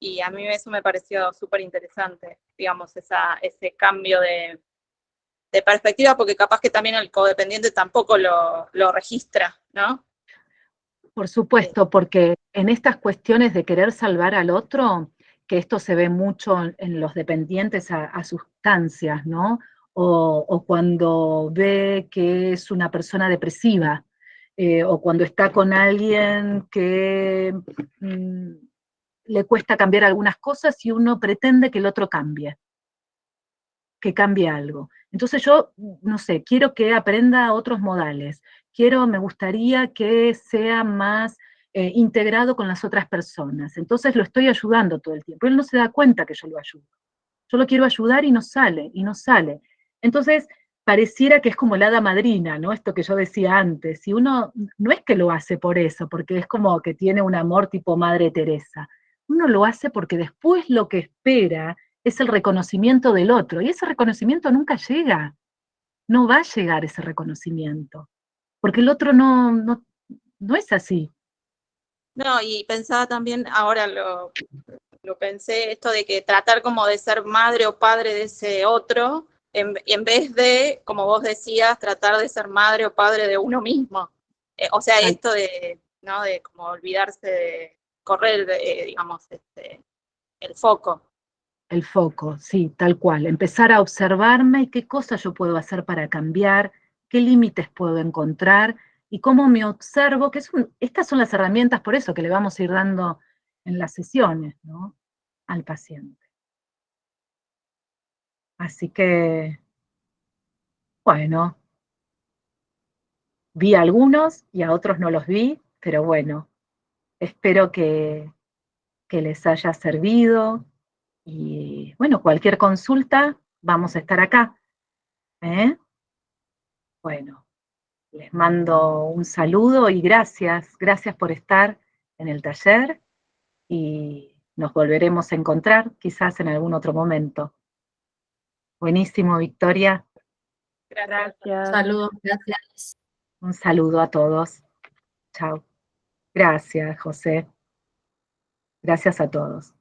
y a mí eso me pareció súper interesante, digamos, ese cambio de perspectiva, porque capaz que también el codependiente tampoco lo registra, ¿no? Por supuesto, porque en estas cuestiones de querer salvar al otro, que esto se ve mucho en los dependientes a sustancias, ¿no? O cuando ve que es una persona depresiva, o cuando está con alguien que le cuesta cambiar algunas cosas y uno pretende que el otro cambie, que cambie algo. Entonces yo, no sé, quiero que aprenda otros modales, me gustaría que sea más integrado con las otras personas. Entonces lo estoy ayudando todo el tiempo. Él no se da cuenta que yo lo ayudo. Yo lo quiero ayudar y no sale, y no sale. Entonces, pareciera que es como la hada madrina, ¿no? Esto que yo decía antes. Y uno no es que lo hace por eso, porque es como que tiene un amor tipo Madre Teresa. Uno lo hace porque después lo que espera es el reconocimiento del otro, y ese reconocimiento nunca llega. No va a llegar ese reconocimiento, porque el otro no es así. No, y pensaba también, ahora lo pensé, esto de que tratar como de ser madre o padre de ese otro, en vez de, como vos decías, tratar de ser madre o padre de uno mismo. O sea, esto de, ¿no? De como olvidarse de correr, digamos, el foco. El foco, sí, tal cual. Empezar a observarme y qué cosas yo puedo hacer para cambiar, qué límites puedo encontrar y cómo me observo, estas son las herramientas por eso que le vamos a ir dando en las sesiones, ¿no? Al paciente. Así que, bueno, vi a algunos y a otros no los vi, pero bueno, espero que les haya servido y bueno, cualquier consulta, vamos a estar acá. Bueno, les mando un saludo y gracias por estar en el taller y nos volveremos a encontrar quizás en algún otro momento. Buenísimo, Victoria. Gracias. Saludos, gracias. Un saludo a todos. Chao. Gracias, José. Gracias a todos.